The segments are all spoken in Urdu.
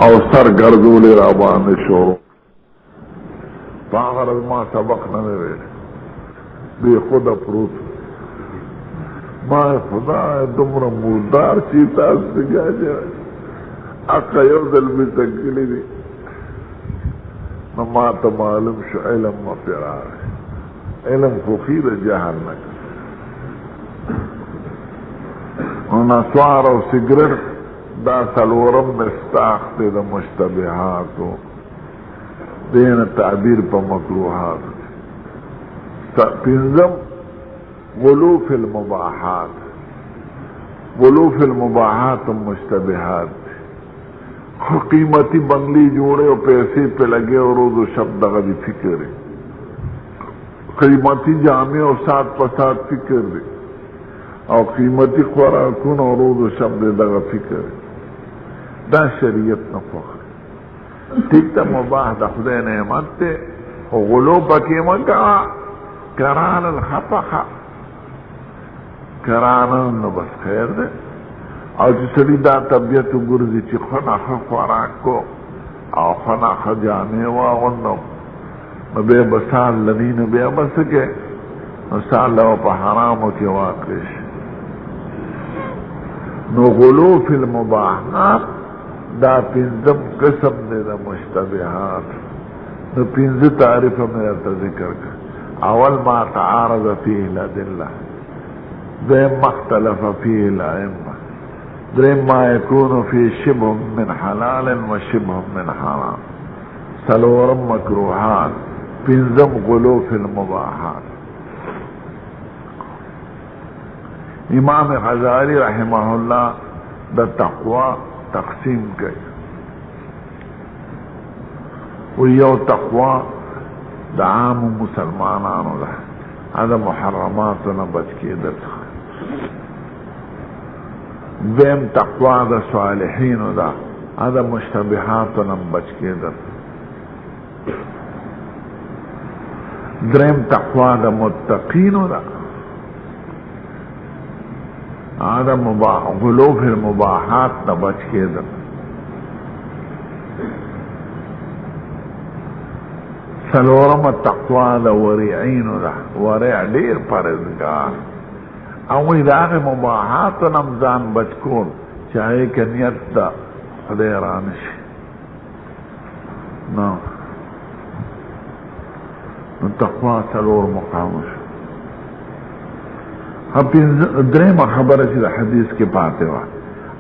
او سر گردول رابان شروع فاغر از ما سبق نوے بے خود پروت ما خدا دمرا مولدار چیتا سگا جائے اقا یو دل بھی تکلی دی نما تا معلوم شو علم و فرار علم خوخیر جہل نکا نسوار و سگرر دا سلورم مستاخ تے دا مشتبہاتو دین تعبیر پا مکروحات پنزم غلو فی المباحات غلو فی المباحات مشتبہات قیمتی بنگلی جوڑے اور پیسے پہ لگے اور روز و شب دغا دی فکر ہے قیمتی جامع اور ساتھ پسات فکر ہے اور قیمتی خوراکون اور روز و شب دے دغا فکر ہے دا شریعت نہ فخر ٹھیک تا مباح دا خدای نعمت تے غلو پکیمہ کہا کران الخطخ کران بس خیر دے او چې سړي دا طبیعت وګرځي چې خناخه خوراک کو او خناخه جامې واغوندم نو بیا به سال لني نو بیا به څه کې نو سال له په حرامو کې واقع شي نو غلو فی المباحات دا پنځم قسم دی د مشتبهات نو پنځه تعریف مې درته ذکر کړ اول ما تعارض فيه الادله دویم ما اختلف فيه الائمه درم ما يكون في شبه من حلال وشبه من حرام سلورم مكروهات پنزم غلو في المباحات امام غزالی رحمہ اللہ دا تقوی تقسیم کئی ویو تقوی دا عام مسلمانانو دا هذا محرماتنا بچ کی در دیم تقوی دا صالحینو دا ادا مشتبهاتو بچ کے در درم تقوی دا متقینو دا ادا غلو فی المباحات دا بچ کے در سلورم تقوی دا ورعینو دا ورع دیر پرزگار اوی داغ مباحات نمزان بچکون چاہے کہ نیت دا خدیرانش نا تقوی سلور مقامش درم خبر چی دا حدیث کے پاتے وا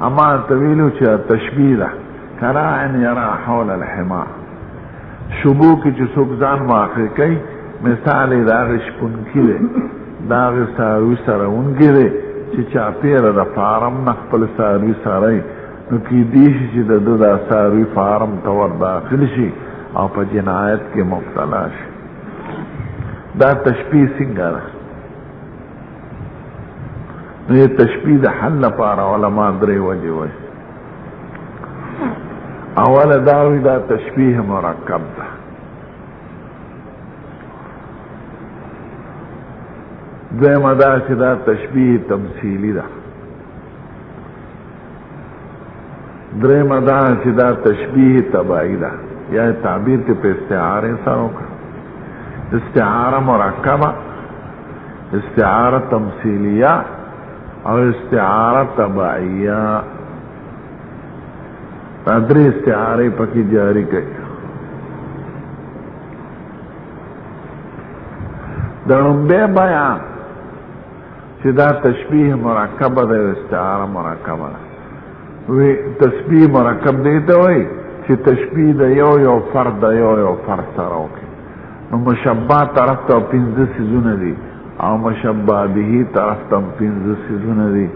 اما طویلو چی تشبیح دا کراعن یرا حول الحما شبو کی چی سکزان واقع کئی مثال داغش پنکی دے داغ ساروی سره اونگی دے چی چاپیر دا فارم نخپل ساروی سرائی نو کی دیشی چی دا ساروی فارم تور داخل شی او پا جنایت کے مبتلا شی دا تشبیح سنگا دا نو یہ تشبیح دا حل پارا علماء درے وجہ وجہ اول داوی دا تشبیح مرکب دا دویم دا چې دا تشبیح تمثیلی ده دریم دا چې دا تشبیح تبعی ده یا تعبیر کې په استعاره سره وکړه استعاره مرکبه استعاره تمثیلیه او استعاره تبعیه دا درې استعاره پکې جاری کړي د لومبه بیان چې دا تشبیح مرکب ده او استعاره مرکب ده وی تشبیح مرکب دی ته وای چې تشبیح د یو فرد د یو فرد سره وکړي نو مشبہ طرف ته پنځه سيزونه دي او مشبہ به طرف ته پنځه سيزونه دي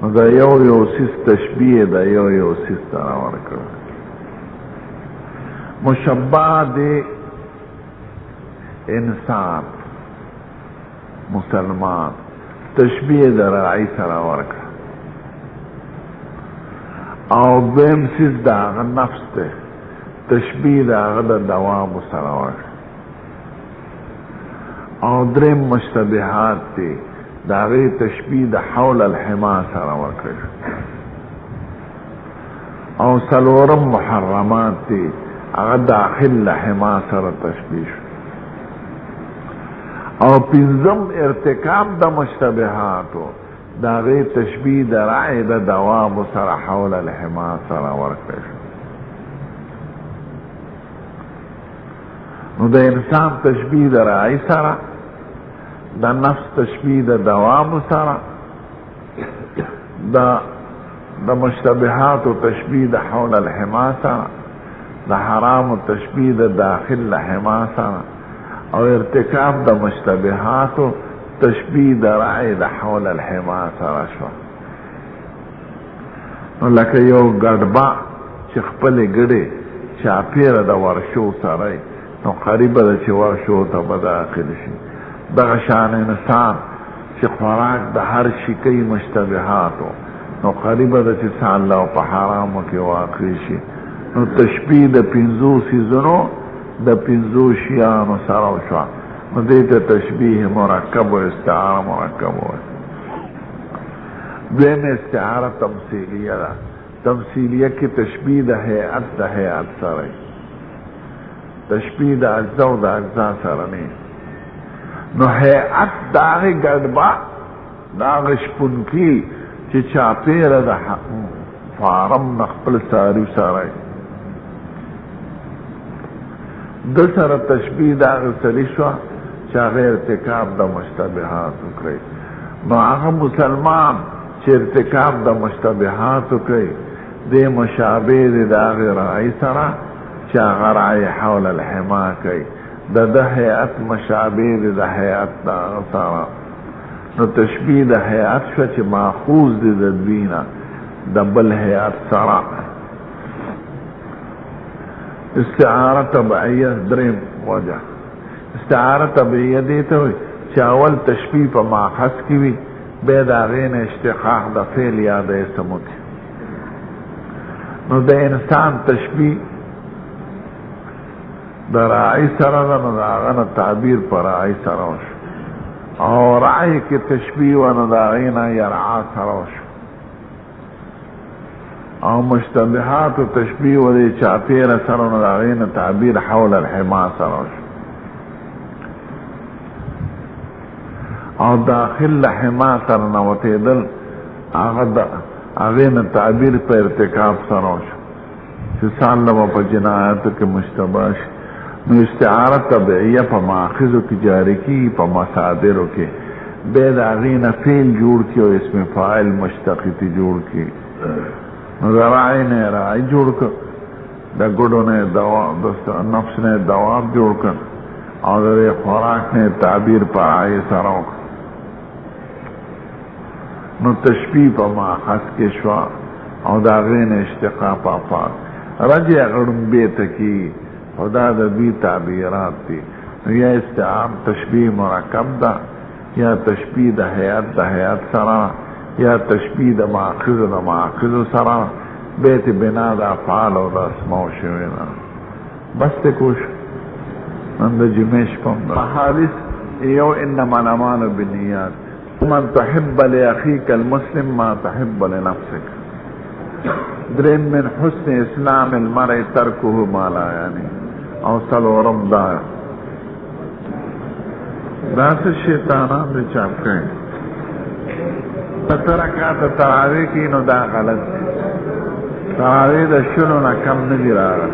نو دا یو سیس تشبیح د یو سیس سره ورکړي مشبہ دی انسان مسلمان تشبیه در راعی سره ورکړه او دویم سیز دا هغه نفس ده تشبیه دا هغه د دوام سره ورکړه او دریم مشتبهات دی دا هغه تشبیه د حول الحما سره ورکړه او سلورم محرمات تی اغا داخل لحما سر تشبیح او پنزم ارتکاب دا مشتبهاتو دا غی تشبیح دا رعی دا دواب سر حول الحما سر ورکش نو دا انسان تشبیح دا رعی سر دا نفس تشبیح دا دواب سر دا مشتبهات و تشبیح دا حول الحما سر دا حرام و تشبیح دا داخل لحما سر او ارتکاب دا مشتبهات و تشبیح دا رعی دا حول الحما سر شو نو لکه یو گڑبا چی خپل گڑی چاپیر دا ورشو سرائی نو قریب دا چی ورشو تا بداخل شي دا غشان انسان چی خوراک دا هر شکی مشتبهاتو نو قریب دا چی ساللہ و پا حرامو کی واقع شي نو تشبیح دا پینزو سیزنو دا پینزو شیانو سراو شوا نو دیتا تشبیح مرکب و استعاره مرکب و دویم استعاره تمثیلیه دا تمثیلیه کی تشبیح دا حیات سرائی تشبیح دا اجزا و دا اجزا سرانی نو حیات داغی گردبا داغی شپنکی چی چاپیر دا فارم نخپل ساریو سرائی دل سر تشبیح دا غسلی شوا چا غیر ارتکاب دا مشتبهاتو کئی نو آغا مسلمان چی ارتکاب دا مشتبهاتو کئی دے مشابه دا غیر آئی سرا چا غیر آئی حول الحما کئی دا حیات مشابه دا حیات دا سرا نو تشبیح دا حیات شوا چی ماخوز دا دوینا دا بل حیات سرا استعاره طبعیه دریم وجه استعاره طبعیه دیتا ہوئی چاول تشبیح پا ماخص کی وی بید آغین اشتقاق دا فعل یا دا اسمو کی نو دا انسان تشبیح دا راعی سره دا نو دا آغین تعبیر پا راعی سروش او راعی کی تشبیح و نو دا آغین یرعا سروش او مشتبهات و تشبیح و دی چاپیر سرون داغین تعبیر حول الحما سروش او داخل لحما سرنوتی دل آغین تعبیر پا ارتکاب سروش چی سال لما پا جنایتو کے مشتباش نو استعاره طبعیه پا ماخذو کی جاری کی پا مصادرو کے بید آغین فیل جوڑ کی و اسم فائل مشتقیتی جوڑ کی راعی نے راعی جوڑ کر دا گڑو نے نفس نے دواب جوڑ کر اور خوراک نے تعبیر پر آئی سروک نو تشبیح پا ماخص کے شوا او دا غین اشتقاق پاک رجع غرم بیت کی خدا دا بی تعبیرات تی یا استعام تشبیح مرکب دا یا تشبیح دا حیات سرا یا تشبیح دا ماخذ سرا بیت بنا دا افعال و دا اسماء شوینا بس تے کوش اند جمیش پم دا حادث یو انما الاعمال بالنیات من تحب لأخیک المسلم ما تحب لنفسک درین من حسن اسلام المرء ترکه ما لا یعنی او سلورم دا سے شیطانان دے چاپ کہیں ترکات تراوی کی نو دا غلط دی تراوی دا شنو نا کم ندی رارا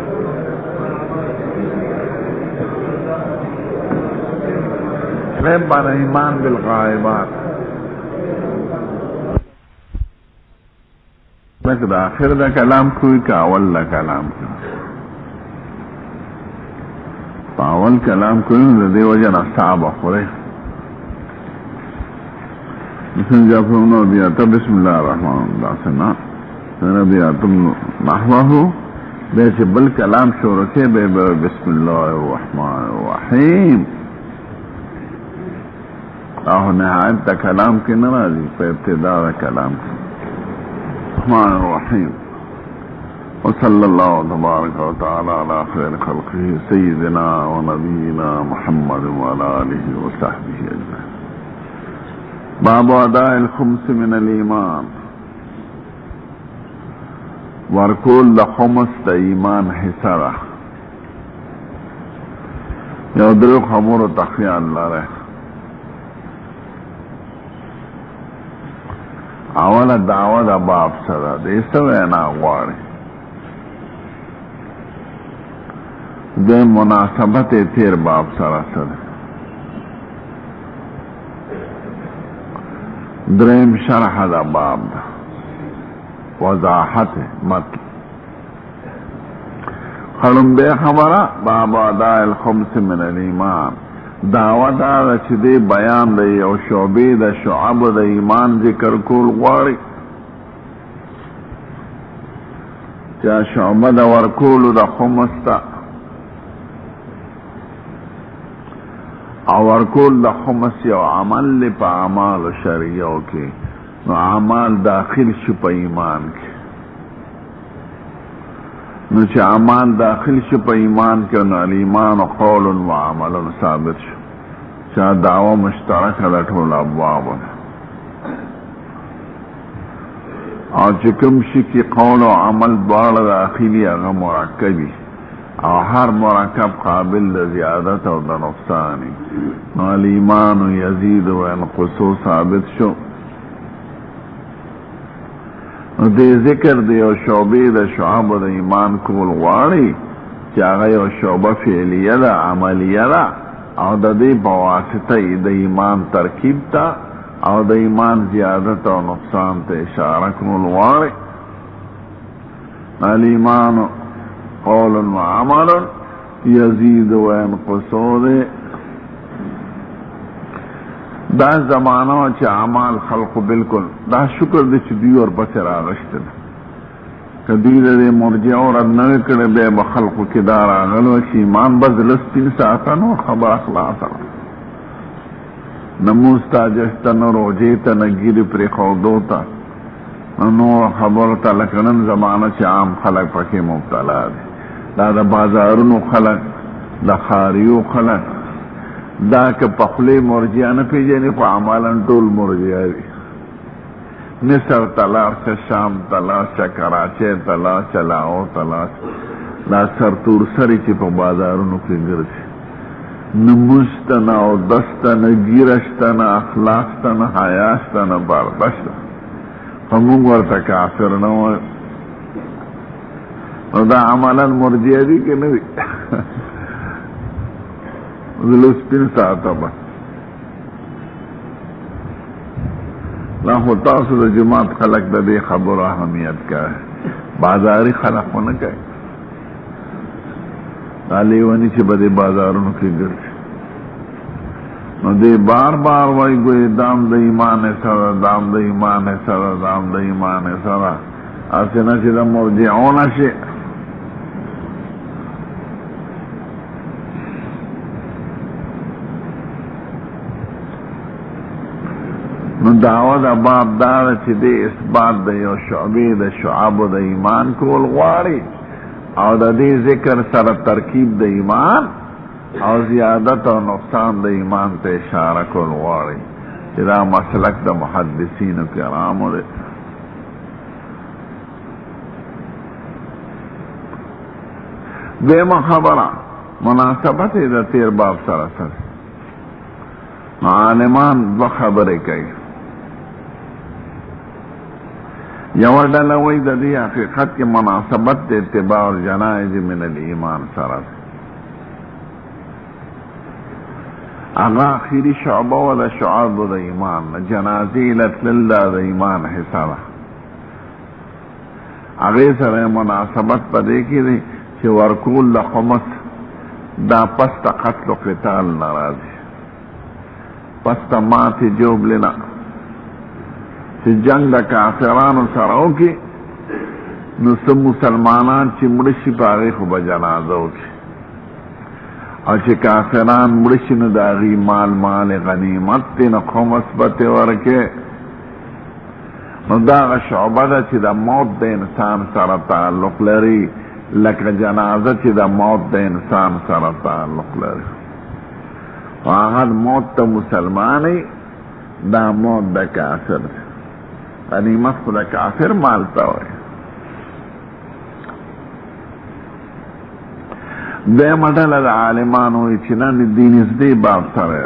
غیب بانا ایمان بالغائبات لکه دا آخر دا کلام کوئی که اول دا کلام کوئی پا اول کلام کوئی دا دی وجہ نصاب خوری بسم جافرون بیاتا بسم اللہ الرحمن اللہ سنا سنا بیاتا نحوہو بیچے بل کلام شورکے بے بسم اللہ الرحمن الرحیم آہو نہایت تا کلام کی نرازی پہ ابتداء کلام کی الرحمن الرحیم وصلی اللہ تبارک و تعالی علی خیر خلقه سیدنا و نبینا محمد و علی آلہ و صحبہ اجمعین باب اداء الخمس من الایمان. 1 د ورکول د خمس د ایمان حصہ ده. یو درو خبرو ته خیال لره. اوله دعوه د باب سره د څه وینا غواړي، د مناسبت تیر باب سره سره. دریم شرح د باب ده، وضاحت مطلب. خلم بے خبره باب اداء الخمس من الایمان، دعوه دا چې دی بیان دی او شعبې د شعب د ایمان ذکر کول غواړي، چې شعبه د ورکولو د خمس ته او ورکول د خمس یو عمل لی په اعمال شرعیو کې، نو اعمال داخل شي په ایمان کې. نو چې اعمال داخل شي په ایمان کې، نو الایمان قول و عمل ثابت شو، چې دعوه مشترکه د ټولو ابوابو ده. او چې کوم شي کې قول او عمل دواړه داخلي، هغه مرکبي او هر مرکب قابل د زیادت او د نقصان، نو الایمان یزید و ینقص ثابت شو. نو دې ذکر دی او شعبې د شعب د ایمان کول غواړي، چې هغه یو شعبه فعلیه ده، عملیه ده، او د دې په واسطه د ایمان ترکیب ته او د ایمان زیادت او نقصان ته اشاره کول غواړي. الایمان قول و عمل یزید و ینقص ده. دا زمانہ چې اعمال خلق بالکل دا شکر دی چې دوی ورپسې راغشته ده، که دوی د مرجعو رد نه کړی بیا به خلقو کې دا راغلو چې ایمان به زړه سپین ساته، نو خبره خلاصه ده. نه مونځ ته جشته، نه روژې ته، نه ګیرې پرېښودو ته، نور خبرو ته. لکه نن زمانه چې عام خلک پکې مبتلا دي، دا د بازارونو خلک، د ښاریو خلک، دا که په خولې مرجع نه پېژني، خو عملا ټول مرجع دي. مصر ته لاړ شه، شام ته لاړ شه، کراچۍ ته لاړ شه، لاهور ته لاړ شه، دا سرتور سري چې په بازارونو کې ګرځي، نه مونځ ته، نه اودس ته، نه ګیره شته، نه اخلاق شته، نه حیا شته، نه پرده شته. خو موږ ورته کافر نه وایو. نو دا عملا مرجع دي که نه دي؟ زلو سپین ساعته به لا خو تاسو د جماعت خلق د دې خبرو اهمیت کوي، بازاري خلق خو نه کوي. دا لیوني چې به د بازارونو کې ګرځي، نو دې بار بار وایي ګوي دام د ایمان سره، دام د ایمان سره، دام د ایمان سره، هسې نه چې د مرجعونه شي. نو دعوه د باب دار چې د اثبات د یو شعبې د شعب د ایمان کول غواړي، او د دې ذکر سره ترکیب د ایمان او زیادت او نقصان د ایمان ته اشاره کول غواړي، چې دا مسلک د محدثینو کرامو دی. دیمه خبره مناسبت د تیر باب سره سره. عالمان دو خبرې کوي. یو ډله وایي د دې حقیقت کې مناسبت د اتباع الجنائز من الایمان سره ده، هغه اخري شعبه و د شعب د ایمان، جنازې لتلل د ایمان حصه ده. هغې سره مناسبت په دې کې دی چې ورکول د خمس دا پس د قتل و قتال نه راځي، پس د ماتې جوبلې نه، چې جنگ د کافرانو سره وکړي، نو څه مسلمانان چې مړه شي په هغې خو به جنازه وکړي، او چې کافران مړه شي نو د هغې مال غنیمت دی، نو خمس به ترې ورکړي. نو دا هغه شعبه ده چې د موت د انسان سره تعلق لري، لکه جنازه چې د موت د انسان سره تعلق لري. هغه موت ته مسلمانی، دا موت د کافر دی. غنیمت خو د کافر مال ته وایي. دے مدل عالمان ہوئی چنان دین اس دی باب سرے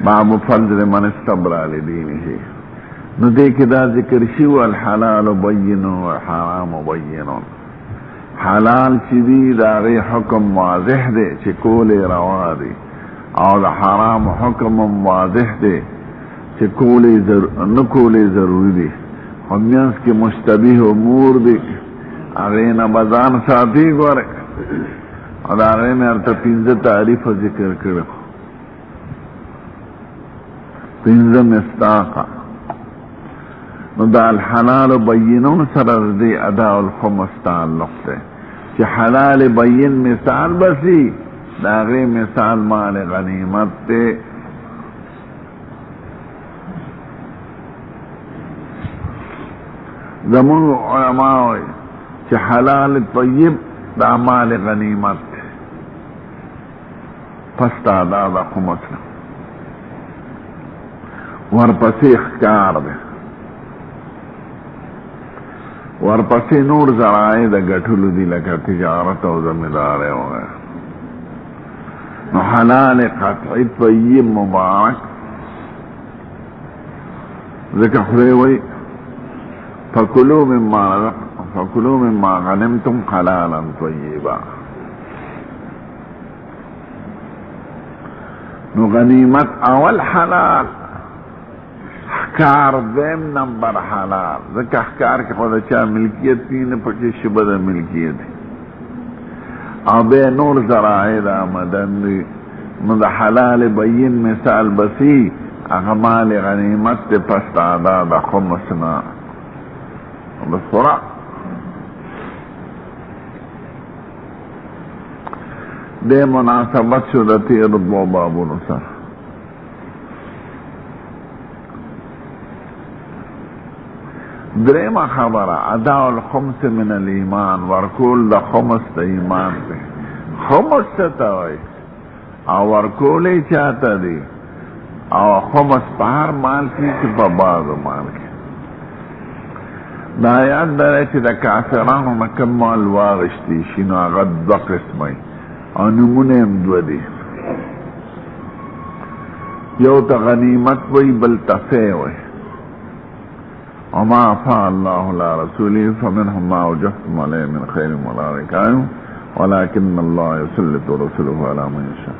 باب فضل من استبرا لدینه نو دے کی دا ذکر شیو الحلال بین والحرام بین حلال چی دی دا غی حکم واضح دے چی کول روا دی او دا حرام حکم واضح دے چی نکول ضروری دی خمیانس کی مشتبیح امور دی اغین بزان ساتھی گورے اور اغین ارتا پینز تعریف ذکر کرو پینز مستاقا نو دا الحلال بینون سرر دی ادا الخمس تعلق دے چی حلال بین مثال بسی دا غیر مثال مال غنیمت دے زمون علماء ہوئی چی حلال طیب دا مال غنیمت دے پس دا دا خمس ورپسی اخکار دے ورپسی نور ذرائع دا گٹھلو دی لکا تجارت و زمیدارے ہو گئے نو حلال قطعی طیب مبارک ذکر خریوئی فکلو مما غنمتم حلالا طیبا نو غنیمت اول حلال احکار دیم نمبر حلال ذکر احکار کے خود اچھا ملکیت تین پکی شبہ دا ملکیت او بے نور ذرائع دا مدن دی مد حلال بین مثال بسی اغمال غنیمت دی پست آدھا دا خمسنا بسرع دے مناسبت شدتی رضو بابو نصر دریم خبره ادا الخمس من الایمان ورکول دا خمس دا ایمان دی خمس ستاوی او ورکولی چاہتا دی او خمس پہر مال کی چی پا بازو مال کی دا یاد داره چی دا کافرانو نکم مال واغشتی شنو اغد دو قسمی او نمونه امدو دی یو تا غنیمت وی بل تفے وی وما أفاء الله على رسوله فمنهم ما وجهتم عليه من خير ولا ركايم ولكن الله يسلط رسوله على من يشاء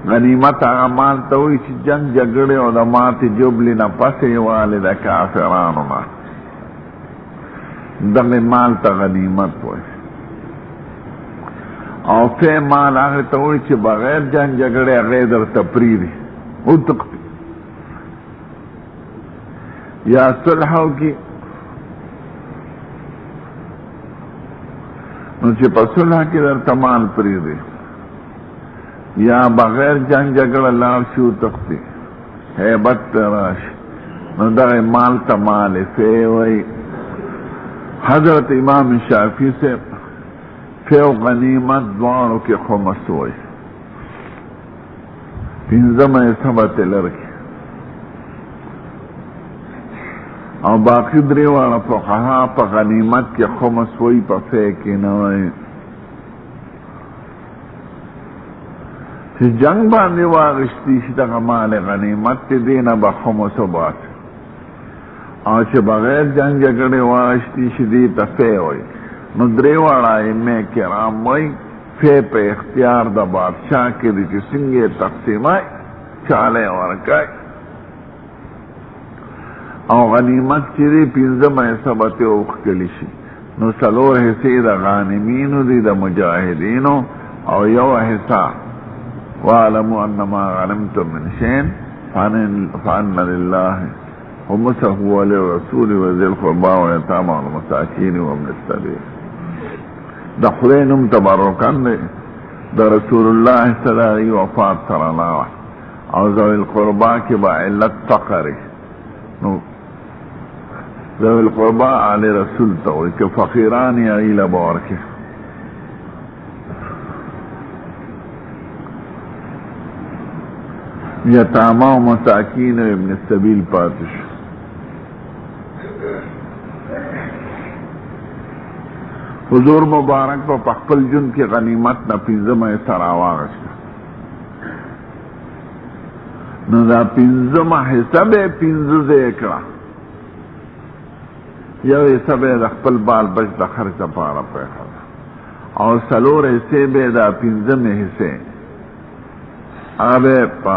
غنیمت اعمال توئی چی جنگ جگڑے او دمات جبلی نا پسی والد کافرانو نا دغی مال تا غنیمت ہوئی او فی مال آخر توئی چی بغیر جنگ جگڑے غیدر تپریدی او تقتی یا صلحو کی نو چی پا صلح کی در تمال پریدی یا بغیر جنگ جگڑ لارشو تختی حیبت تراش نو در مال تمال فیوئی حضرت امام شافی سے فیو غنیمت دوارو کی خمس ہوئی پینزم سبت لرکی او باقی دریوانا فقہا پا غنیمت کی خمس ہوئی پا فیکی نوائی چی جنگ باندی واغشتی شتا غمال غنیمت تی دینا با خمس و بات او چی بغیر جنگ جگڑی واغشتی شدی تا فی ہوئی نو دریوانا امی کرام ہوئی فی پا اختیار دا بادشاہ کی دی چی سنگی تقسیمائی چالے ورکائی او غنیمت چیزی پینزم حسابت اوخ کلیشی نو silver حسی the غانمینو the the مجاہدینو O you حساب وَعَلَمُوا أَنَّمَا غَنِمْتُم مِّن شَيْءٍ فَأَنَّ لِلَّهِ خُمُسَهُ وَلِلرَّسُولِ وَذِي الْقُرْبَى وَالْيَتَامَى وَالْمَسَاكِينِ وَابْنِ السَّبِيلِ دا خدینم تبرکان دے دا رسول اللہ صلی اللہ علیہ وفات سراناوہ او ذوی القربى کی با علت فقری نو ذوی القربى آل رسول تاوی کہ فقیرانی ایل بارکی یتاما و مساکین و ابن السبیل پاتش حضور مبارک په خپل جون کې غنیمت نه پنځمه حصہ راواغسته، نو دا پنځمه حصہ به پنځه ځای کړه، یو حصہ به د خپل بال بچ د خرچ لپاره پرېښود او څلور حصې به دا پنځمې حصې هغه به په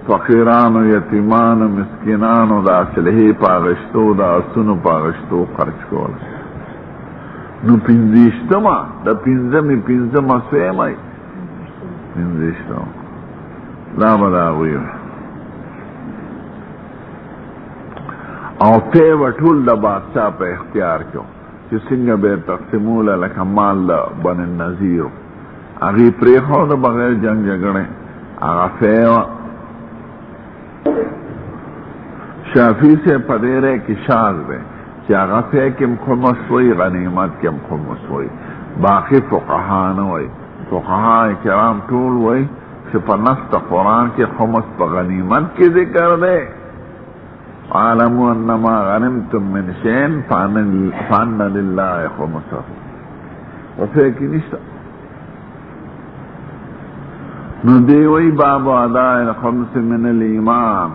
فقیرانو، یتیمانو، مسکینانو د اصلحې په اغشتو، د اسونو په اغشتو خرچ کول. نو پنځویشتمه د پنځمې پنځمه سویمه پنځویشتمه دا به د هغوی او پی به ټول د بادشاه په اختیار کې چې څنګه به یې تقسیموله لکه مال د بن النظیرو، هغې پرېښوده بغیر جنګ جګړې، هغه پی وه. شافعي صاحب په دې رای کې شاذ دی چې هغه پی کې هم خمس وایي، غنیمت کې هم خمس وایي، باقي فقها نه وایي. فقها کرام ټول وایي چې په نص د قرآن کې خمس په غنیمت کې ذکر دی. اعلموا انما غنمتم من شيء فان لله خمسه، وفي کې نشته. نو دی وی باب اداء الخمس من الایمان،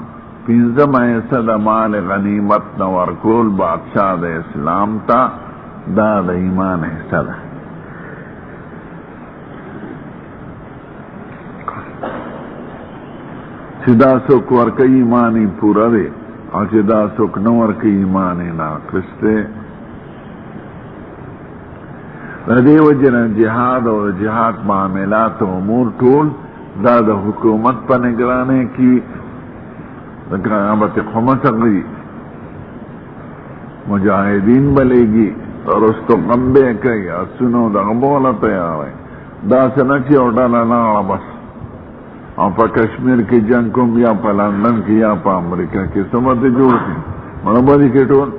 پنځمه حصہ د مال غنیمت نه ورکول بادشاہ د اسلام ته، دا د ایمان حصہ ده. چې دا څوک ورکوي ایمان یې پوره دی، او چې دا څوک نه ورکوي ایمان یې ناقص دی. د دې وجې نه جهاد او جهاد معاملات او امور ټول دا د حکومت په نگرانی کې د قیامت خمس اغلی مجاہدین بلیگی، رستو قمبے کئی اسنو دا غبولا تیاری، دا سنچی او ڈالا نالا بس. او پا کشمیر کی جنگ کم یا پا لندن کی یا پا امریکہ کی سمت جوڑ کی مربادی کی ٹول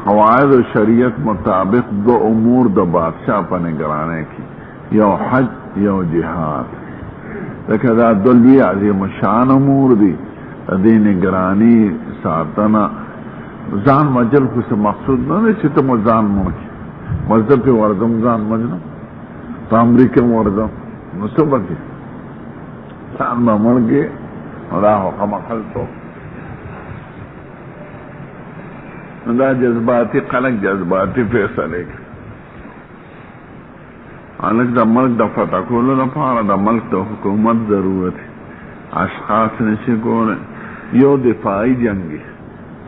قواعد و شریعت مطابق دو امور دو بادشاہ پا نگرانے کی، یو حج یو جہاد. لیکن دا دلوی عظیم شان امور دی، دی نگرانی ساتنا زان مجل خوش مقصود نہ چی تم زان موکی مذہب پی وردم زان مجنم تو امریکہ وردم نصبت دی زان ممن کے راہو خمخل تو دا جذباتی خلق جذباتی فیصلے کی الگ دا ملک دا فتح کولو دا پارا دا ملک دا حکومت ضرورت ہے. اشخاص نشی کولے یو دفاعی جنگی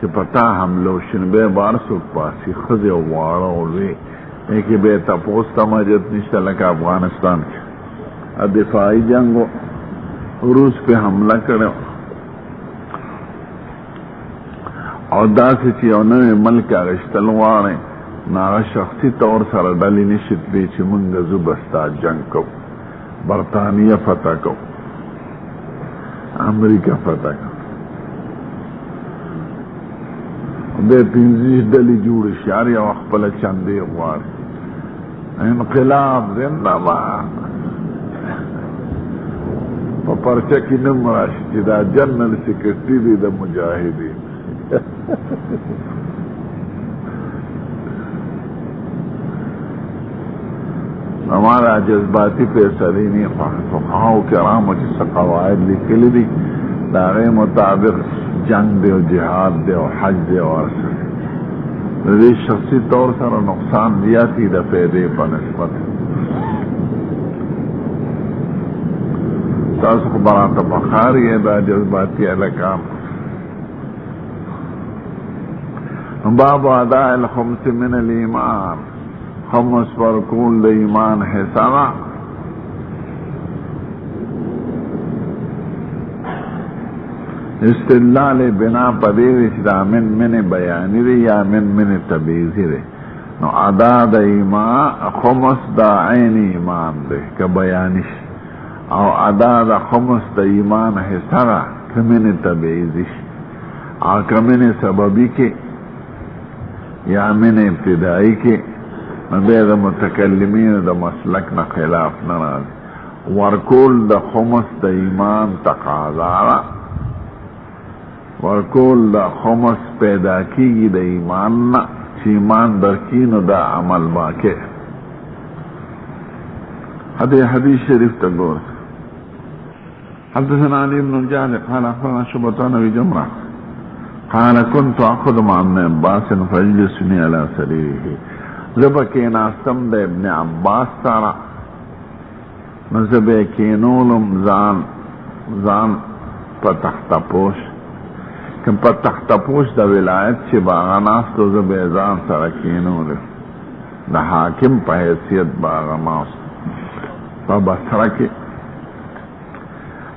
کہ پتا حملو شنبے بار سوک پاسی خز و وارا اولوی ایکی بیتا پوستا مجد نشتا لکا افغانستان کی دفاعی جنگو روس پہ حملہ کرے اور دا سی چی اونوی ملک آغشتلوارے ناغا شخصی طور سر ڈالی نشت بی چی منگ زبستا جنگ کو، برطانیہ فتح کو، امریکہ فتح کو، بے پینزیش ڈلی جوڑ شاری او اخپل چندی غوار انقلاب زندہ باد پا پرچہ کی نمراشی چی دا جنرل سیکرٹری دی دا مجاہدین ہمارا جذباتی فیصلے نہیں، فقہاؤ کرامو جس قواعد لکھلی دی داغے مطابق جنگ دے و جہاد دے و حج دے و ارسل دے شخصی طور سر نقصان زیادی دا پیدے پا نسبت تاسو خبرات بخاری ہے دا جذباتی علکام. باب اداء الخمس من الایمان، خمس پر کول د ایمان حسابا. استدلال بنا پدیوش دا من بیانی دی یا من تبیزی دی. نو ادا دا ایمان خمس دا عین ایمان دی که بیانیش، او ادا دا خمس دا ایمان حسابا که من تبیزیش، او که من سببی که یا من ابتدائی کے بے دا متکلمین دا مسلک نا خلاف نراز. ورکول دا خمس دا ایمان تقاضا، ورکول دا خمس پیدا کی دا ایمان نا چیمان درکین و دا عمل باکے. حدیث شریف تقول حدثنا علي بن الجعد قال أخبرنا شعبة عن أبي جمرة قال كنت أخذ مع ابن عباس فيجلسني على سريره. زبكين أستمد ابن عباس سارا نزبكينولم زان پتخت پوش کم پتخت پوش دا ولایت چی باغناس تو زبیزان سرکینولم دا حاکم پا حیثیت باغناس پا بسرہ کی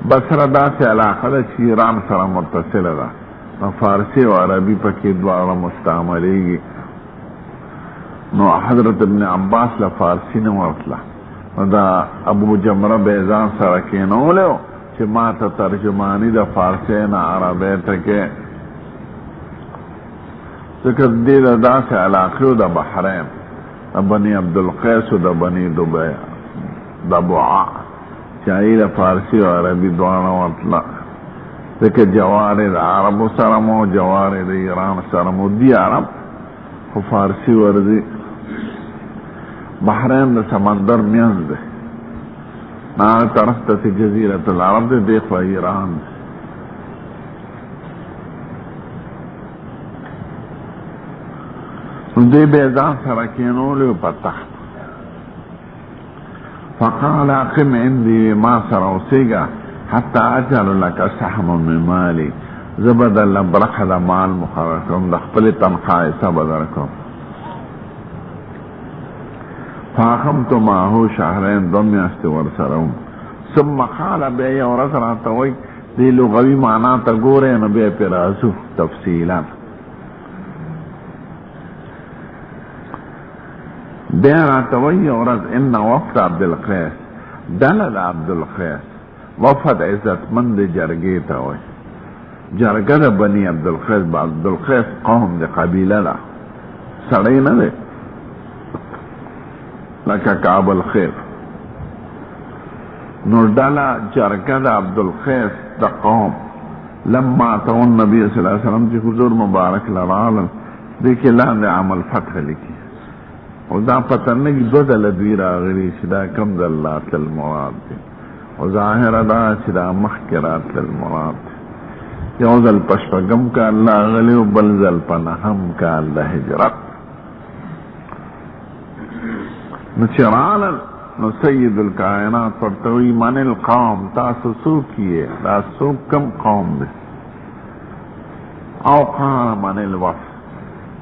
بسرہ دا سے علاقہ دا چی ایران سر متصل دا فارسی و عربی پا کی دوارا مستعملی گی. نو حضرت ابن عباس لفارسی نورتلا دا ابو جمرہ بیزان سرکینولو چی ما تا ترجمانی دا فارسین عربی تکے ذکر دی دا سے علاقیو دا بحرین دا بنی عبدالقیس و دا بنی دبی دا بوعا چاہی دا فارسی و عربی دوانا واطلا ذکر جواری دا عرب سرمو جواری دا ایران سرمو دی عرب و فارسی ورزی بحرین دا سمندر میز دے نا طرف تا تی جزیرت العرب دے دیکھوا ایران دے بیزان سرکینو لیو پتخت فقال اقم عندي ما سروسيگا حتى اجعل لك سهم من مالي زبد الله برخد مال مخرجكم دخل تنخواهی سبدركم. فاخمت معه شهرين دم يستور سرهم ثم قال بي ورسنا توي دي لغوي معنى تقوري نبي پرازو تفصيلا ديرا توي ورز ان وفد عبد القيس دلل عبد القيس وفد عزت مند جرگي توي جرگه بني عبد القيس عبد القيس قوم دي قبيله لا سړی نه دی لکه کعب الخیر. نو ډالا جرګه د عبدالقیس د قوم لما اتون نبی صلی الله علیه وسلم چې حضور مبارک لرالل دې کې لاندې عمل فتح لیکي او دا پته نه کې دوه ځله دوی راغلي چې دا کم ځل راتلل مراد دی او ظاهره دا چې دا مخکې راتلل مراد دی. یو ځل په شپږم کال راغلي او بل ځل په نهم کال د هجرت. نو چرالل نو سید الکائنات پرتوی من القوم تاسو سوکیے دا سوک کم قوم دے او قال من الوف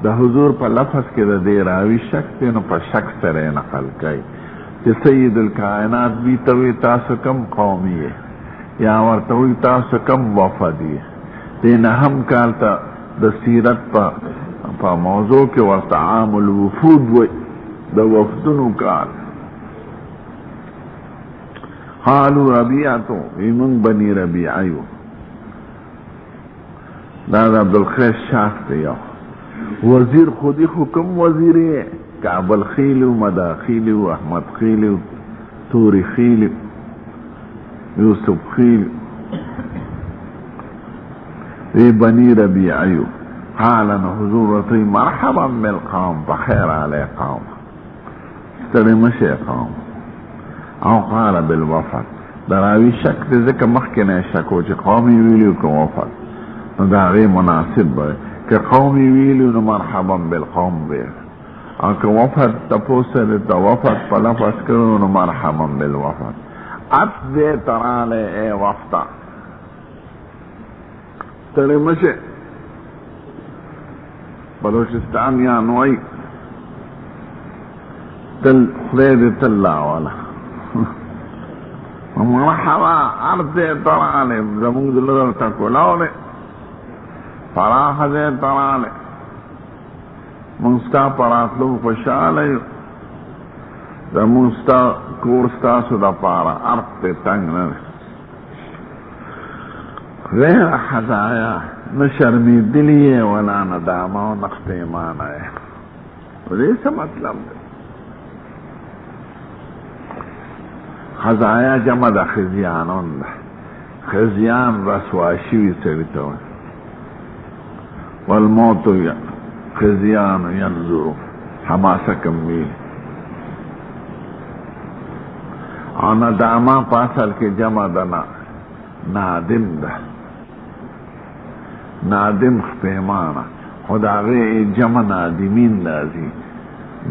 دا حضور پا لفظ کے دا دے راوی شک دے نو پا شک سرے نقل کئی کہ سید الکائنات بھی توی تاسو کم قومی ہے یا ورتوی تاسو کم وفدی ہے دین ہم کالتا دا سیرت پا موضوع کے ورطا عام الوفود وی دا وفدنو کال. قالوا ربیعتو ایمون بنی ربیعیو دا عبدالقیس شاک دیو وزیر خودی حکم وزیری ہے کعب الخیلیو مداخیلیو احمد خیلیو توری خیلیو یوسف خیلیو ای بنی ربیعیو قالن حضور رتی مرحبا بالقوم بخیر علی قوم ستری مشی قوم او قال بالوفد دراوی شک دی ذکر مخکنه شکو چی قومی ویلیو که وفد نو داغی مناسب بای که قومی ویلیو نو مرحبا بالقوم بیر او که وفد تپوسر تا وفد پلفظ کرو نو مرحبا بالوفد ات دی تراله ای وفتا ستری مشی بلوچستان یا نوئی تل خدای تل لاوالا مرحبا عرض تراله زمون دلدر تکولاوله فراح دے تراله منستا پراتلو خوشاله زمونستا کورستا سودا پارا عرض تے تنگ نده غیر حضایا نشرمی دلیه ولا ندامه و نقص ایمانه ولیسا مطلب ده خزایا جمع دا خزیانون دا خزیان رسواشوی سویتوی والموتو خزیان ینظرو حماسه کمیل او نداما پاسل کے جمع دنا نادم ده نادم خپیمانا خدا غی جمع نادمین لازی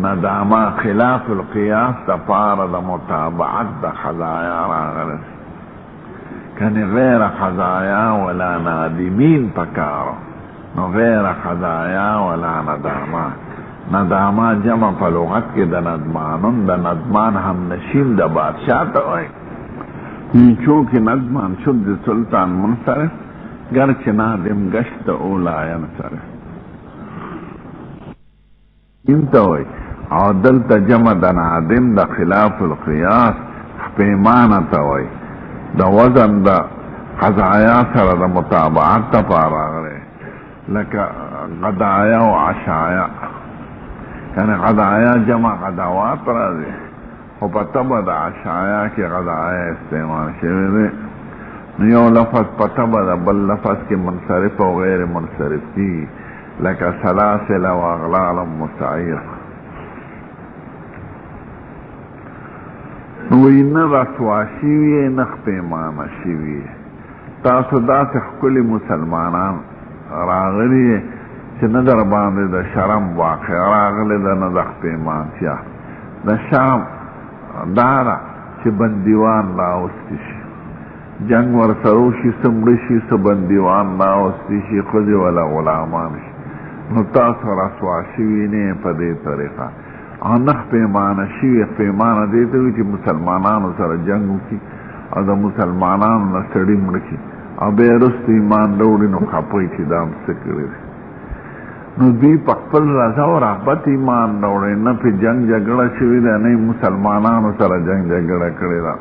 نداما خلاف القیاس دا پار دا متابعت دا خزایا راغلس کنی غیر خزایا ولا نادمین پکارو نو غیر خزایا ولا نداما نداما جمع پا لغت کے دا ندمانن دا ندمان ہم نشین دا بادشاہ تا ہوئی چونکہ ندمان شد سلطان منصرف گرچ نادم گشت اولا ینصرف انتا ہوئی او دلتا جمع دا نادم دا خلاف القیاس پیمانتا ہوئی دا وزن دا قضایا سر دا مطابعات تا پارا گرے لکا غدایا و عشایا یعنی غدایا جمع غداوات را دے و پتبا دا عشایا کی غدایا استعمال شوئے دے نیو لفظ پتبا دا بل لفظ کی منصرف و غیر منصرف کی لکا سلاسل و اغلال مستعیر نوین رسوا شوئے نخ پیمانا شوئے تاسو دا سخکلی مسلمانان راغلی چه ندر بانده دا شرم واقع راغلی دا ندخ پیمان چیا دا شرم دارا چه بندیوان راوستی شی جنگ ور سروشی سمڑشی سبندیوان راوستی شی خودی والا غلامان شی نو تاسو رسوا شوی نه پا دی طریقه نخ پیمان شوی پیمان دیتا ہوئی چه مسلمانانو سر جنگو کی او دا مسلمانانو نسڑی مڑکی او بے رست ایمان روڑی نو خپوی چی دام سکری نو دی پخپل رضا و رحبت ایمان روڑی نا پی جنگ جگڑا شوی دا نئی مسلمانانو سر جنگ جگڑا کری دا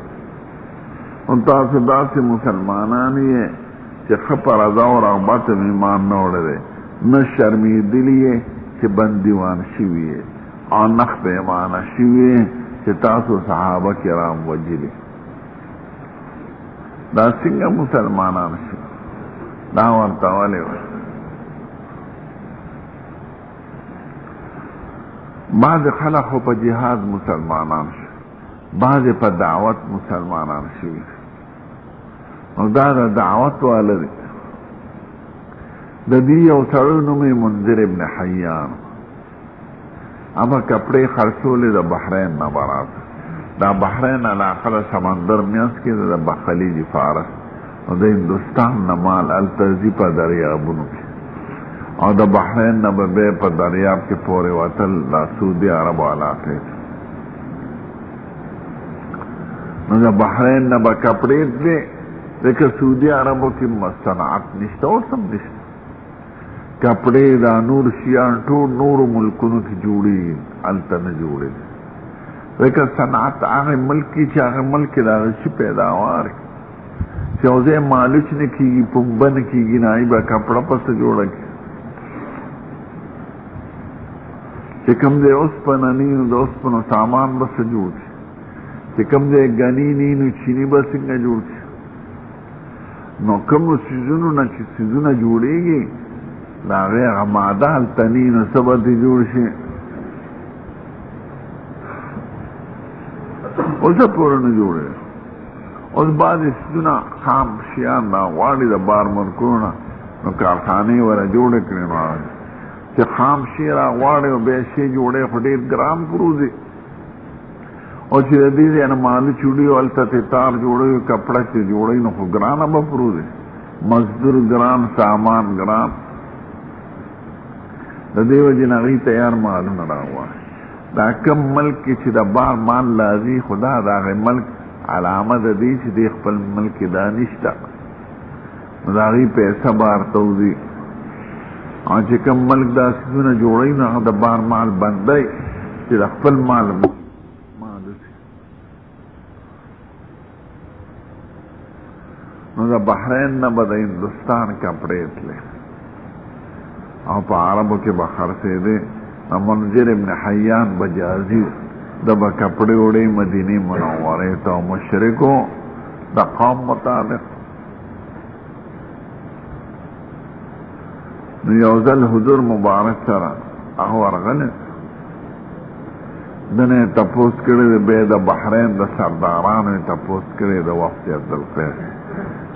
ان تاسو دا سی مسلمانانی ہے چی خپ رضا و رحبت ایمان روڑی دے نا شرمی دلی ہے چی بندیوان شوی ہے اور نخ پیمان شوی ہے چی تاسو صحابہ کرام وجلی دا سنگا مسلمانان شو دا ورطا والی وی بعض خلقو پا جہاد مسلمانان شو بعض پا دعوت مسلمانان شوی او دا دعوت والدی دا دی او سرونمی منذر ابن حیان اما کپڑے خرسولی دا بحرین نبرات دا بحرین علاقه دا سمندر میاس کی دا بخلیج فارس او دا ہندوستان نمال الترزی پا دریابونو کی او دا بحرین نببے پا دریاب کے پورے وطل دا سعودی عرب علاقے نو دا بحرین نبا کپڑے دے دیکھا سعودی عربوں کی صنعت نشتا اور سب نشتا کپڑے دا نور شیان ٹور نور ملکونو کی جوڑی التن جوڑی لیکن صنعت آغی ملکی چی آغی ملکی دا غشی پیداوار چوزے مالوچ نکیگی پنبا نکیگی نائی با کپڑا پس جوڑا کی چکم دے اس پا نینو دا اس پا سامان بس جوڑ چی چکم دے گنی نینو چینی بس انگا جوڑ چی نو کم سیزونو نا چی سیزونو جوڑے گی لاغی غمادہ التنینو سبتی جوڑ شی اسے پورا نہ جوڑے اس بعد سیزونا خام شیان دا غاڑی دا بار مرکونا نو کارخانی ورہ جوڑے کرنے آگے چی خام شیرہ غاڑی و بے شی جوڑے خودیر گرام پروزی اور چی دیدی انا مالی چوڑی و علتا تار جوڑے و کپڑا چی جوڑے نو خود گرانا با پروزی مزدور گران سامان گران دا دیو جناغی تیار معلوم نہ ہوا دا کم ملک چی دا بار مال لازی خدا دا غی ملک علامہ دا دی چی دی خپل ملک دا نشتا دا غی پیسہ بار توزی اور چی کم ملک دا سیزونا جوڑی نا دا بار مال بندائی چی دا خپل مال نو دا بحرین نا با دا ہندوستان کپڑے اتلے اور پا عربوں کے بخر سے دے منذر ابن حیان بجازی دا با کپڑے اڑے مدینی منورے تو مشرکو دا قوم مطابق یوزل حضور مبارک سرا هغه ورغلی دنه تپوس کړی دی بیا د بحرین د سردارانو یې تپوس کړی د وفد عبدالقیس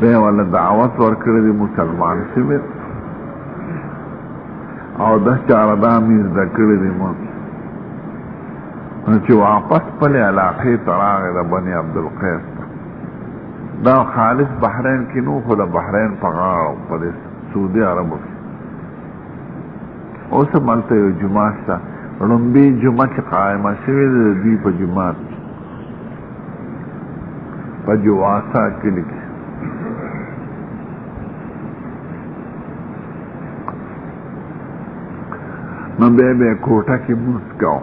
دی وله دعوت ورکړی دی مسلمان شوی او 10-14 میز د کړی دی مونږ چې واپس خپلې علاقې ته راغی د بني عبدالقیس دا خالص بحرین کې نو خو د بحرین په غاړه په دې سعودي عربو کې اوس هم هلته یو جومات شته لومبي جمعه چې قائمه شوې ده د دوی په جومات په جواسا کلي کې نو بیا به کوټه کې مونځ کوو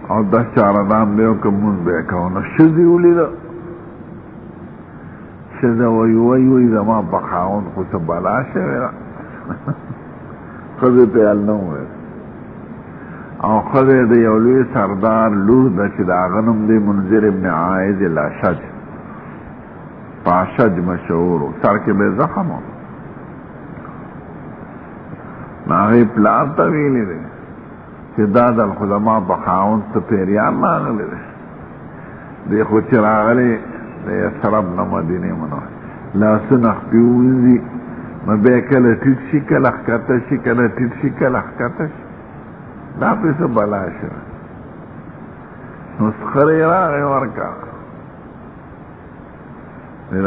او 10-14 به یو که مونځ به یې کوو نو ښځې ولیده ښځه وایي زما په خاوند خو څه بلا شوې ده ښځې ته یې هلته وویل او ښځه د یو لوی سردار لور ده چې د هغه نوم دی منذر ابن عائد الاشج په اشج مشهور و سر کې به زخم و نو هغې پلار ته ویلي دی چې دا د الخدما په خاوند څه پیریان راغلی دی دی خو چې راغلی د یثرب نه مدینې منور لاسونه خپې ووځي نو بیا کله ټیټ شي کله ښکته شي کله ټیټ شي کله ښکته شي دا پې څه بلا شوه نو سخرې راغی ورکړه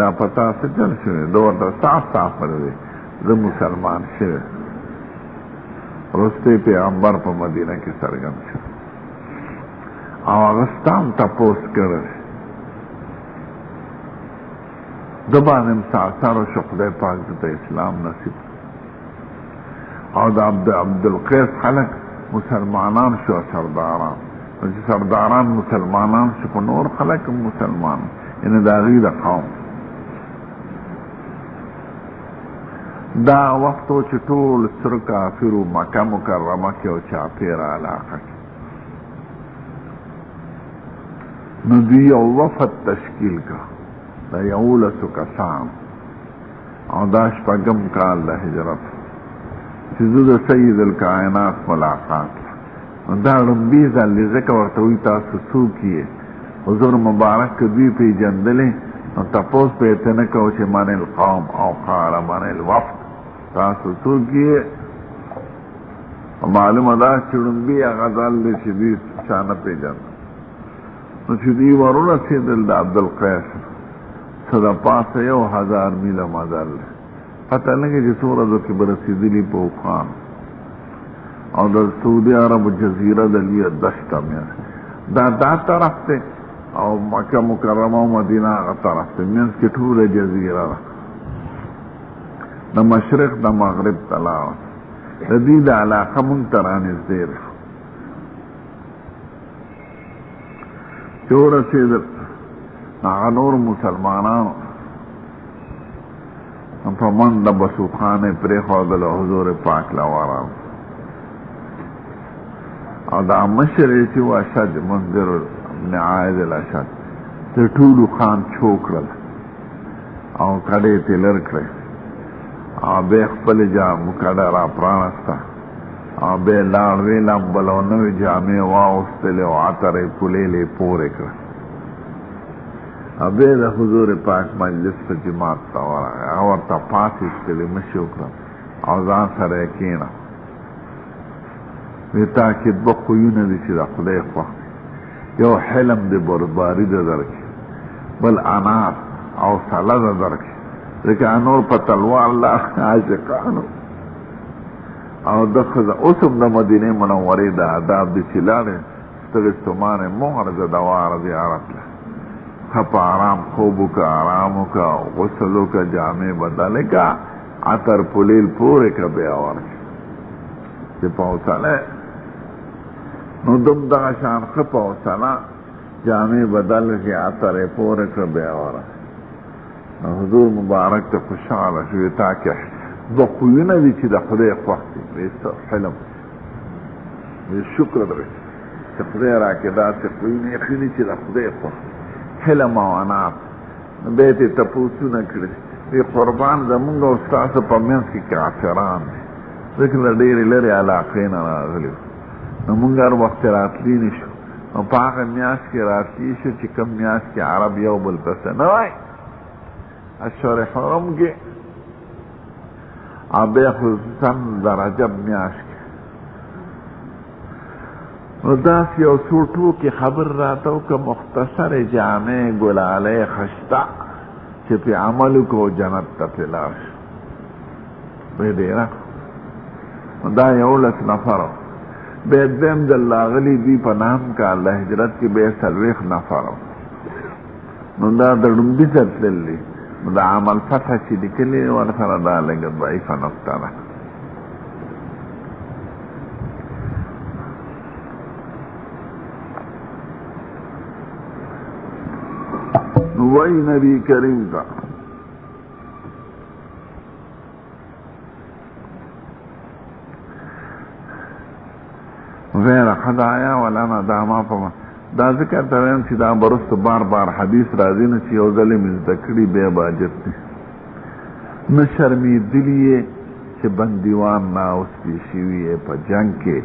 دا په تا څه چل شوی ده ورته صاف دی زه مسلمان شوی وروستی پیغمبر په مدینه کې څرګند شو او هغه ستا هم تپوس کړی ده باندې هم ساسر شو خدای پاک ته اسلام نصیب او د عبدالقیس خلک مسلمانان شو سرداران چې سرداران مسلمانان شو په نور خلک هم مسلمان یعنی د هغوی د قوم دا وخت و چې ټول سره کافرو مکه مکرمه کې او چاپېره علاقه کې نو دوی یو وفد تشکیل کا د 11 کسان او دا شپږم کال د هجرت چې زه د سید الکائنات ملاقات دا لومبي ځل دی ځکه ورته وایي تاسو څوک یې حضور مبارک که دوی پېژندلې نو تپوس به یې ته نه کوو چې من القوم او قال من الوفد تاسو څوک یې معلومه ده چې لومبي هغه ځل دی چې دوی چا نه پېژنده نو چې دوی ورورسېدل د عبدالقیس څه د پاسه 1000 میله مزل دی پته لګي چې څو ورځو کې به رسېدلي په اوخان او د سعودي عربو جزیره د لویه دشته دا طرف دی او مکه مکرمه او مدینه هغه طرف دی منځ کې ټوله جزیره ده د مشرق د مغرب ته لاړه د دې د علاقه مونږ ته رانږدې ده چې ورسېدل هغه نور مسلمانانو په منډه بسوخانې پرېښودله حضور پاک له ورغله او دا مشر یې چې و اشد منذر ابن عائد الاشد د ټولو خان چو کړل او کډې یې تېلر کړې او بیا خپلې کډه را پرانسته او بیا لاړ ویې لمبل او نوې جامې واغوستلې او عطر یې پولېلې پورې کړه او بیا د حضور پاک مجلس په جماعت ته ورغی هغه ورته پاڅېستلې مشي وکړه او ځان سره یې کېنه وی تا کې 2 خویونه دي چې د خدای خوښ یو حلم د بردباري ده درکې بل انار او سله ده درکې ځکه نور په تلوار لا عاشقانو او د ښځه اوس هم د مدینې منورې د آداب دي چې لاړې ستړې ستومانې مغرزه دوار زیارت له ښه په آرام خوب وکړه آرام وکړه غسل وکړه جامې بدلې کړه عطر پلیل پورې کړه بیا ورکړه چې په حوصله نو دم دغه شان ښه په حوصله جامې بدل کړې عطر یې پورې کړه بیا ورکړه حضور مبارک ته خوشحاله شوې تا کې 2 خویونه دي چې د خدای خوښ دي وایي حلم وایي شکر درې چې خدای راکړې داسې خویونه یې ښه دي چې د خدای خوښ دي حلم او انار بیا یې تپوسونه کړي وایي قربان زمونږ او ستاسو په منځ کې کافران دي ځکه له ډېرې لرې علاقې نه راغلي نمونگ هر وقت راتلی نشو نو پاک میاس کی راتلی شو چی کم میاس کی عرب یو بلتسه نوائی اشهر حرم کی آبے خصوصا در عجب میاس کی رداس یو سوٹو کی خبر راتو که مختصر جامع گلالے خشتا چی پی عملو کو جنت تا پلاش بے دیرا دا یولس نفرو بے دیم دل لاغلی دی پا نام کا اللہ حجرت کی بے سلویخ نفرو نو دا دردن بیزت للی دا عمل فتح چی دکلی ورسر دا لگت ضعیف نقطہ دا وہی نبی کریم کا غیر خدایا ولانا داما پما دا ذکر ترین چی دا برست بار بار حدیث رازی نچی او ظلم ازدکڑی بے باجت نی نشرمی دلیے چی بندیوان ناوس پی شیویے پا جنگ کے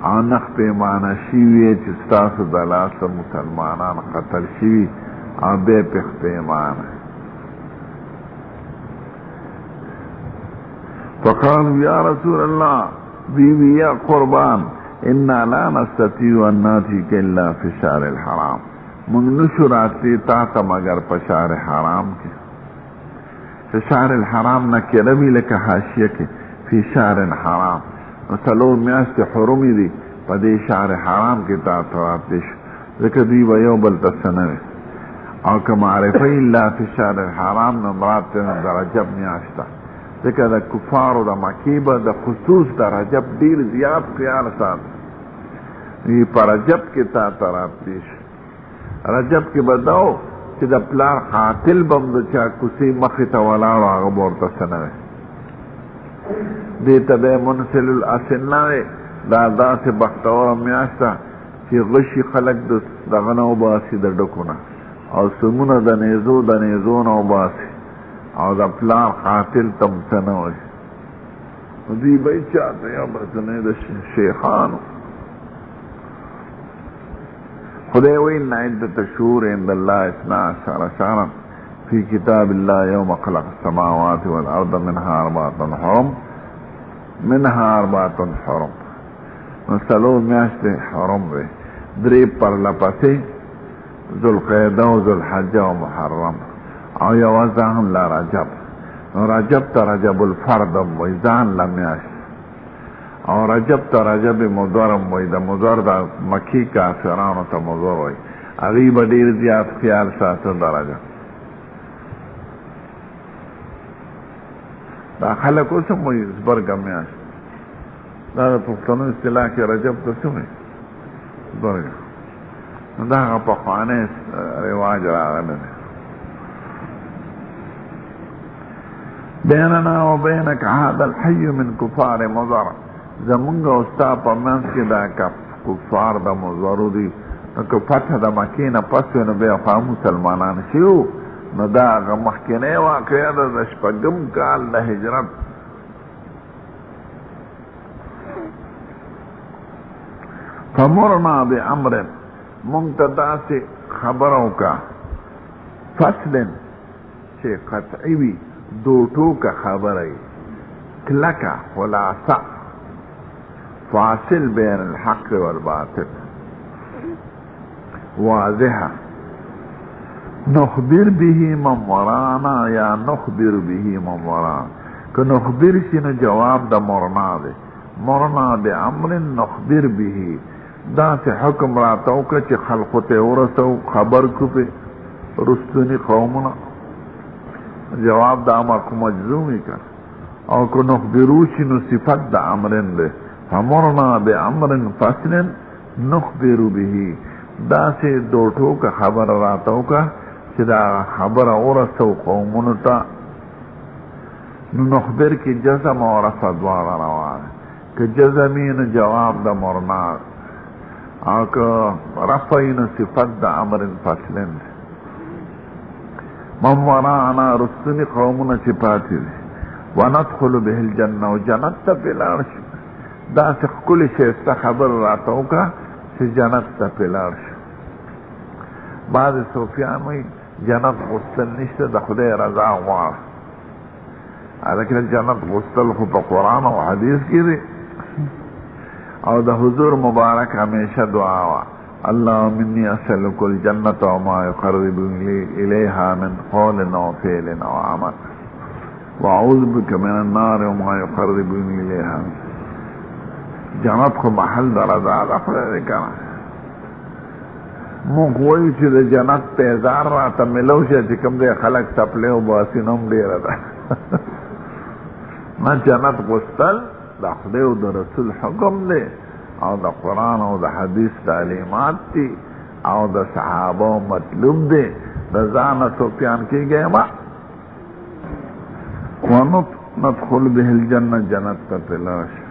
آنخ پیمانا شیویے چی ستاس دلاس مسلمانان قتل شیوی آبے پخ پیمانا فقالوا یا رسول اللہ بیوی یا قربان انا لا نستطيع ان ناتيك الا في شهر الحرام من نشراتی تا مگر پشار حرام کے شهر الحرام نہ کہ ربی لك حاشیہ کے فی شهر حرام سلو میاست حرمی دی پدی شهر حرام کے تا تراتش ذکر دی و یو بل تسنوی او کمعرفی اللہ فی شهر الحرام نمرات در رجب میاشتا ذکر دا کفار و دا مکیبہ دا خصوص دا رجب دیر زیاد خیال ساتھ یہ پر رجب کی تا تراتیش رجب کی بداو چی دا پلار قاتل بم دا چا کسی مخی تولار آغا بورتا سنوے دیتا بے منسل الاسنوے دا دا سے بختور میاشتا چی غشی خلق دا غنو باسی دا ڈکونا او سمون دا نیزو نو باسی او دا پلار قاتل تم سنوے دی بای چاہتا یا برسنے دا شیخانو خدای وی ان عدت شهور عند الله 12 شهرا في كتاب الله يوم خلق السماوات والارض منها اربعه حرم نسلو میاشت حرم وی دری پر لپسی ذوالقعده و ذوالحجه و محرم او یوازان لا رجب رجب تا رجب الفردم وی زان لمیاشت او رجب تا رجب مضرم وی دا مضر دا مکی کافرانو تا مضر وی اغیب دیر زیاد خیال ساتو دا رجب دا خلق اسم وی زبرگمیاش دا پختنو اصطلاح کی رجب تا سمی زبرگم دا پخوانے رواج راغلن بیننا و بینک هذا الحی من کفار مضر زمونگا استا پا منس کی دا کفار دا مضرو دی نکو فتح دا مکین پسو نبی افا مسلمانان شیو نو دا اغا مخکنے واقعی دا شپگم کال دا حجرت فمرنا بی امر منتدا سے خبروں کا فصل چه قطعی دوٹو کا خبر ہے کلکا خلاصہ فاصل بین الحق والباطل واضحہ نخبر به من ورانا یا نخبر به من ورانا کہ نخبر شنو جواب دا مرنا دے مرنا بے امر نخبر به دا سے حکم راتاو کا چی خلقت ورسو خبر کو پہ رستنی قومنا جواب دا امر کو مجزومی کر او کو نخبرو شنو صفت دا امرن دے فمرنا بے امر فصل نخبر به دا سے دوٹو کا خبر راتاو کا چی دا خبر ورسو قومنتا نخبر کی جزم ورسا دوارا روان کہ جزمین جواب دا مرنا او که رفعین صفت دا امر فصلن من ورانا رسنی قومنا چپاتی دی وندخل به الجنة و جنت تا پلارش دا سے کل شیسته خبر راته وکړه چې جنت ته پې لاړ شو. بعض صوفیان وایي جنت غوښتل نشته، د خدای رضا غواړه. هلکه جنت غوښتل خو په قرآن او حدیث کې دی، او د حضور مبارک همیشه دعا وه اللهم انی اسألک الجنة وما يقرب الیها من قول او فعل او عمل واعوذ بک من النار وما يقرب الیها. جنت خو محل د رضا ده خدای دی که نه. مونږ وایو چې د جنت پیزار راته ملو شه چې کوم دی خلک څپلې وباسي نو هم ډېره ده. نه جنت غوښتل د خدای او د رسول حکم دی، او د قرآن او د حدیث تعلیمات دي، او د صحابه مطلوب دی. د ځانه صوفیان کېږئ ما وندخل به الجنه، جنت ته پې لاړ شو.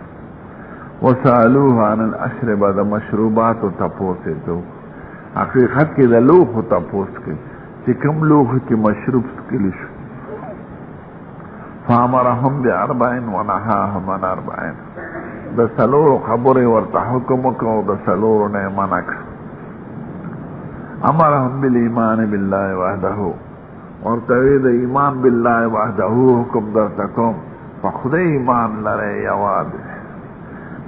وسألوه عن الاشربه، د مشروباتو تپوس یې کو. حقیقت کې د لوښو تپوس کوي چې کوم لوښو کې مشروب څکلی شو. فامرهم باربع ونهاهم عن اربع، د څلورو خبرې ورته حکم وکړ او د څلورو نه یې منع کړ. امرهم بالایمان بالله وحده، ورته وی د ایمان بالله وحده حکم درته کوم، په خدای ایمان لرئ یوازې.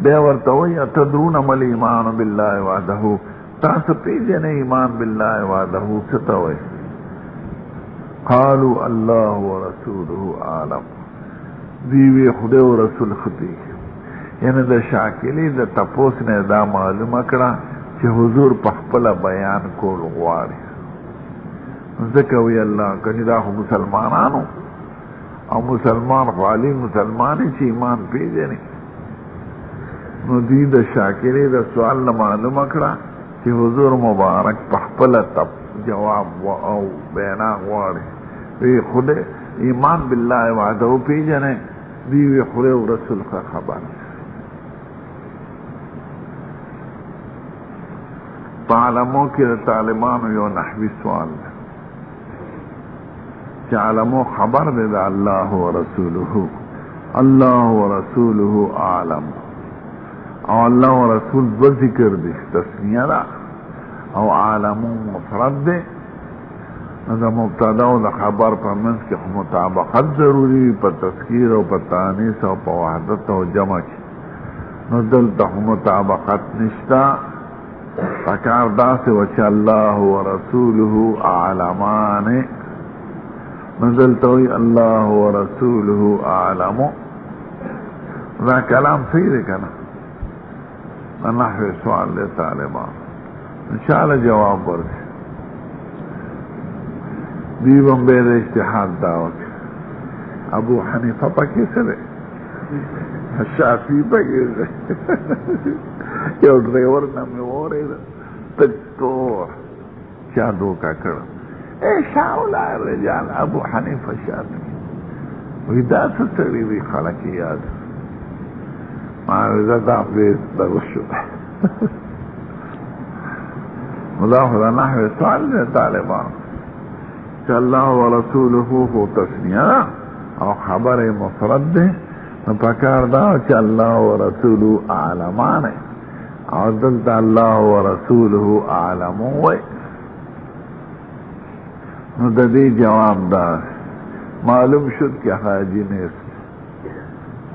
بیا ورته وی اتدرون ما الایمان بالله وحده، تاسو پیژنئ ایمان بالله وحده څه ته وایي؟ قالوا الله ورسوله اعلم، دیوی خدای و رسول خطی. یعنی د شاکلی د تپوس نه دا معلومه کړه چې حضور په خپل بیان کول غواړي. ځکه وی الله کني دا خو مسلمانانو، او مسلمان خو علی مسلمانی چې ایمان پیژني. نو دی د شاکلی د سوال نه معلومه کړه چې حضور مبارک په خپل جواب او بیان غواړي. وی خدای ایمان بالله وحده پیژنه، دی وی خدای او رسول خبر. عالمو کې د طالبانو یو نحوی سوال دی چې عالمو خبر دی د الله ورسوله، الله ورسوله اعلم، او الله ورسول دو ذکر دی، تسنیه ده، او عالمو مفرد دی. نو د مبتدا او د خبر په منځ کې مطابقت ضروري په تذکیر او په تانیث او په وحدت او جمع کې. نو دلته مطابقت نشته، فکار داسې و چې الله ورسوله اعلمان. نو دلته وی الله ورسوله اعلمو. دا کلام صحیح دی که نه؟ دا نحوی سوال دی طالبان، انشاءاللہ جواب ورکړي. دیو هم به د اجتهاد دعوه کوي. ابو حنیفه پکې څه دی؟ شافعي پکې دی. یو ډریور نه مې واورېده تک تور چا دوکه کړم. شاولا رجال ابو حنیفه شافعي وی دا څه سړي وي خلک یاد. ما ویزه دا پرې دغه شو. دا خو دا نحوی سوال دی طالبان چې الله ورسوله خو تسنیه او خبر مفرد دی. نو پکار دا چې الله ورسوله اعلمانه، او دلته الله ورسوله اعلمو وی. نو د دې جواب دا معلوم شد کہ حاجی نیست،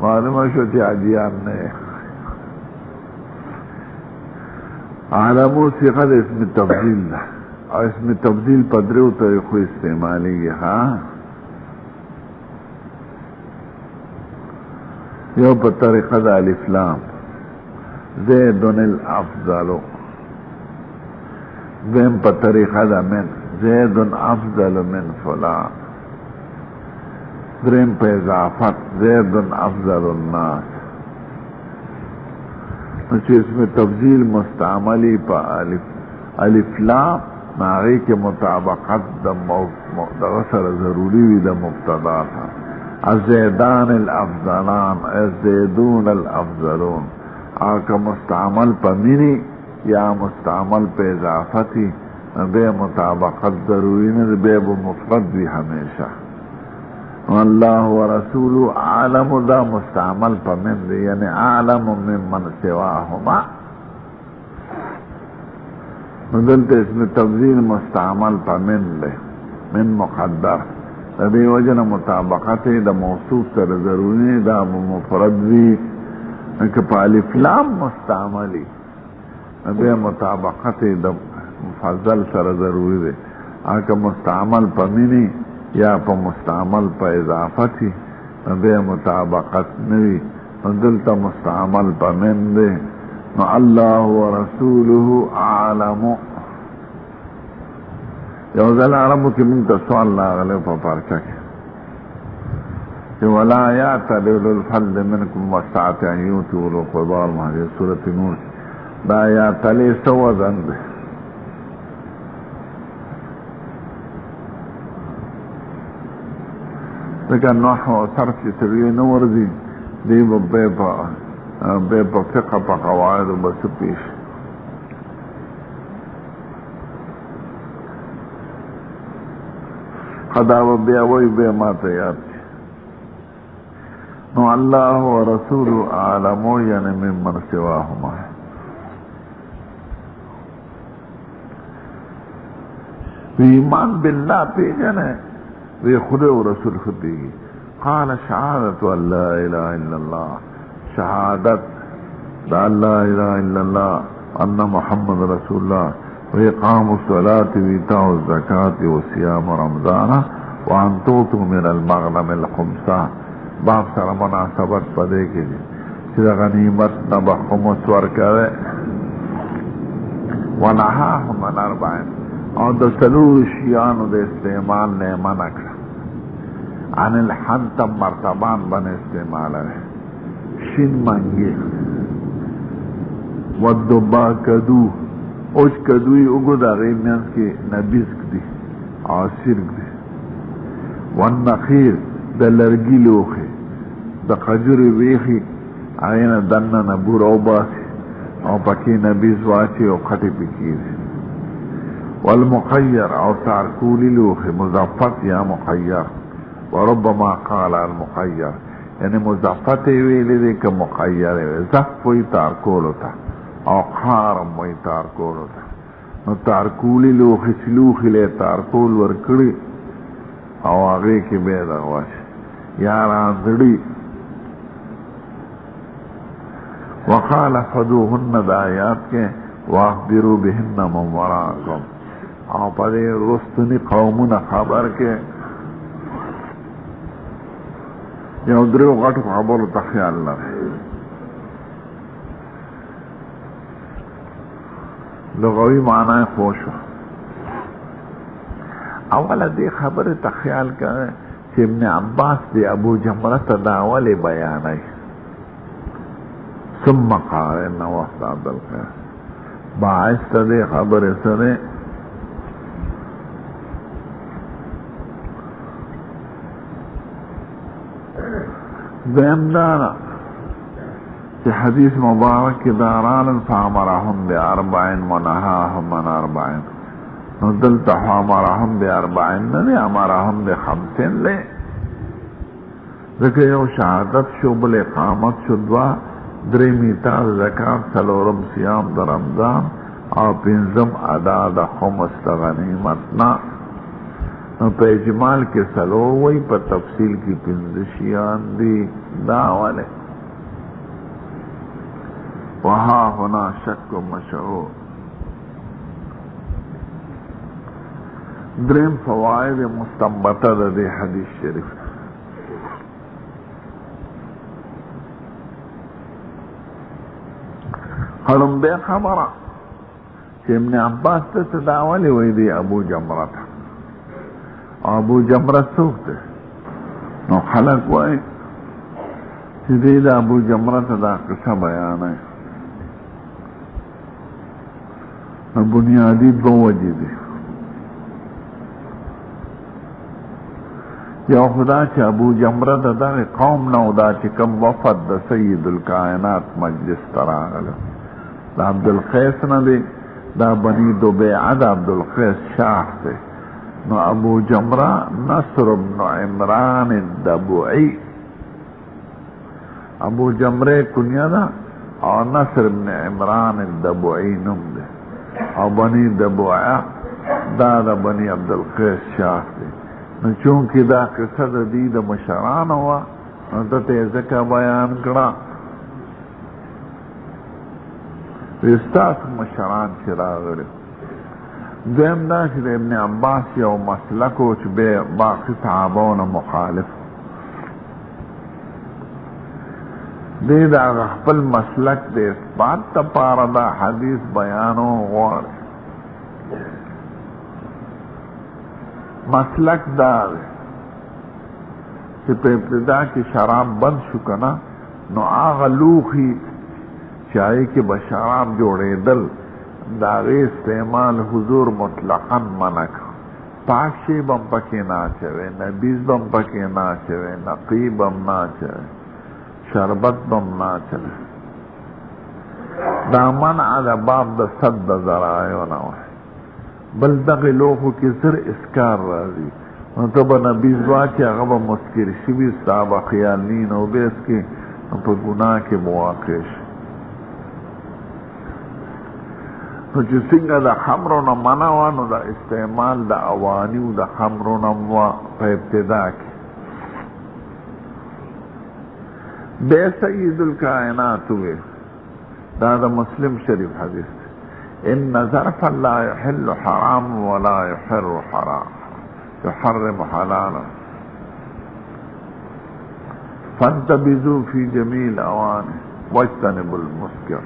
معلوم شد کہ حاجیان نے. عالمو صیغه د اسم تبدیل ده، او اسم تبدیل په دریو طریقو استعمالیږي. ها، یو په طریقه د الف لام، زید الافضل. دویم په طریقه د من، زید افضل من فلان. دریم په اضافت، زید افضل الناس. نو چې اسم تبدیل مستعملی په الف لام، ناغی کے مطابقت دغه سره ضروری وي د مبتدا سره. الزیدان الافضلان، الزیدون الافضلون. او که مستعمل په منی یا مستعمل په اضافتی، بے مطابقت ضروری نه، بے مفرد وي همیشه. واللہ ورسولو عالم دا مستعمل پا من دے، یعنی عالم ممن سواہما. ندلت اس میں تفضیل مستعمل پا من دے، من مقدر دی وجن مطابقت دا موصوف سر ضروری دا مفرد دی کہ پا الف لام مستعملی دی مطابقت دا مفضل سر ضروری دی. آکا مستعمل پا منی یا پا مستعمل پا اضافتی دی مطابقت نوی. دلتا مستعمل پا من دی نو اللہ ورسولہ عالم. یوزل عربو کی منتا سوال لاغلے پا پارچا کی کہ ولا یعتل اولو الفضل منکم وسعت ان یؤتوا اولو القربى والمحجر سورة نور دا یعتلی سوزن دے. لیکن نحو صرف کی سروی نور دی دی بے پا فقہ پا قواعد و بس پیش خداو بیا وی بیا ما تیار کی. نو اللہ و رسول عالمو یعنی ممن سواہما ہے. وی ایمان باللہ پی جنے وی خود و رسول خود دیگی. قال شہادت ان لا الہ الا اللہ، شہادت دا لا الہ الا اللہ ان محمد رسول اللہ وإقام الصلاة وإيتاء الزكاة وصيام رمضان وأن تؤتوا من المغنم الخمسة. باب سره مناسبت پدې کې چې غنیمت نه به خمس ورکوي. ونهاهم عن اربع او د څلورو شیانو د استعمال نه منع کړه. عن الحنطب مرتبان باندې استعمال لري شین منګي ودبا کدو اوش کدوی اگو دا غیمیان کی نبیزک دی او سرک دی. والنخیر دا لرگی لوخی دا خجور ویخی آئین دن نبور او باسی او پکی نبیز واچی او خطی پکی دی. والمخیر او تارکولی لوخی مضافت یا مخیر وربما قال المخیر یعنی مضافت ویلی دی که مخیر وی زفوی تارکولو تا او خارم وی تارکولو تا. نو تارکولی لوخی چلوخی لے تارکول ورکڑی او آگے کی بید اغواش یاران زڑی. وقال فدوهن دا آیات کے واخبرو بهن من وراءکم او پدے رستنی قومون خبر کے یو دریو غټو خبرو تخیال لرے. لغوی معنی خوشو اولا دی خبر تخیال کرے کہ ابن عباس دی ابو جمرت داولی بیانی ثم قارن وقت عبدالخیر باعث دی خبر سرے دیمدانا کہ حدیث مبارک کی داران فامرهم باربعین ونهاهم من اربعین. نو دلتا فامرهم باربعین نی امرهم بخمسین لے ذکر یو شہادت شو بل اقامت شو دوا دریمی تا زکاة سلورم سیام در رمضان او پنزم ادا دا خمس دا غنیمتنا. نو پا اجمال کے سلور وی پا تفصیل کی پنزشیان دی داولے. وہا ہونا شک و مشہور. درم فوائد مستنبطہ دے حدیث شریف. خلم بے خبرہ کہ ابن عباس تداولی وی دی ابو جمرت ابو جمرت سوکتے نو خلق وی چی دی دا ابو جمرت دا قصہ بیان ہے. بنیادی دو وجہ دی. یا خدا چی ابو جمرت دا قوم نو دا چی کم وفد دا سید الکائنات مجلس تراغل دا عبدالخیس نا دی دا بنی دو بیعد عبدالخیس شاہ سے نو ابو جمرہ نصر بن عمران الدبعی، ابو جمرے کنیا دا اور نصر بن عمران الدبعی نم دے، اور بنی دبعہ دا بنی عبدالقیس شاہ دے. نو چونکہ دا قصہ دا دی دا مشران ہوا نو دا تیزکا بیان کرا استاس مشران چراغ رہے. دویم دا چې ابن عباس یو مسلکو چې به باقی صحابون مخالف دی، دا خپل مسلک د اثبات تپاره دا حدیث بیانو غواړي. مسلک دا دی چې په ابتدا کې شراب بند شو کنه نو هغه لوښي چې هغې کې به شراب جوړېدل دا غي استعمال حضور مطلقاً منع کړ. پاک شی بم پکې نه اچوي، نبیز بم پکې نه اچوي، نقی بم نه اچوي، شربت بم نه اچوي. دا منع د باب د صد ذرایو نه وای. بل دغه لوښو کې زر اسکار راځي نو ته به نبیز واچې هغه به مسکر شوي ستا به خیال نی نو بیس کې په ګناه کې مواقع شي. نو چې څنګه د خمرو نه منع وه نو د استعمال د اوانیو د خمرو نه وه په ابتدا کې. بے سید الکائنات وی دا د مسلم شریف حدیث ان ظرفا لا يحل حرام ولا يحر حرام يحرم حلالا فانتبذوا في جميع الاواني واجتنبوا المسكر.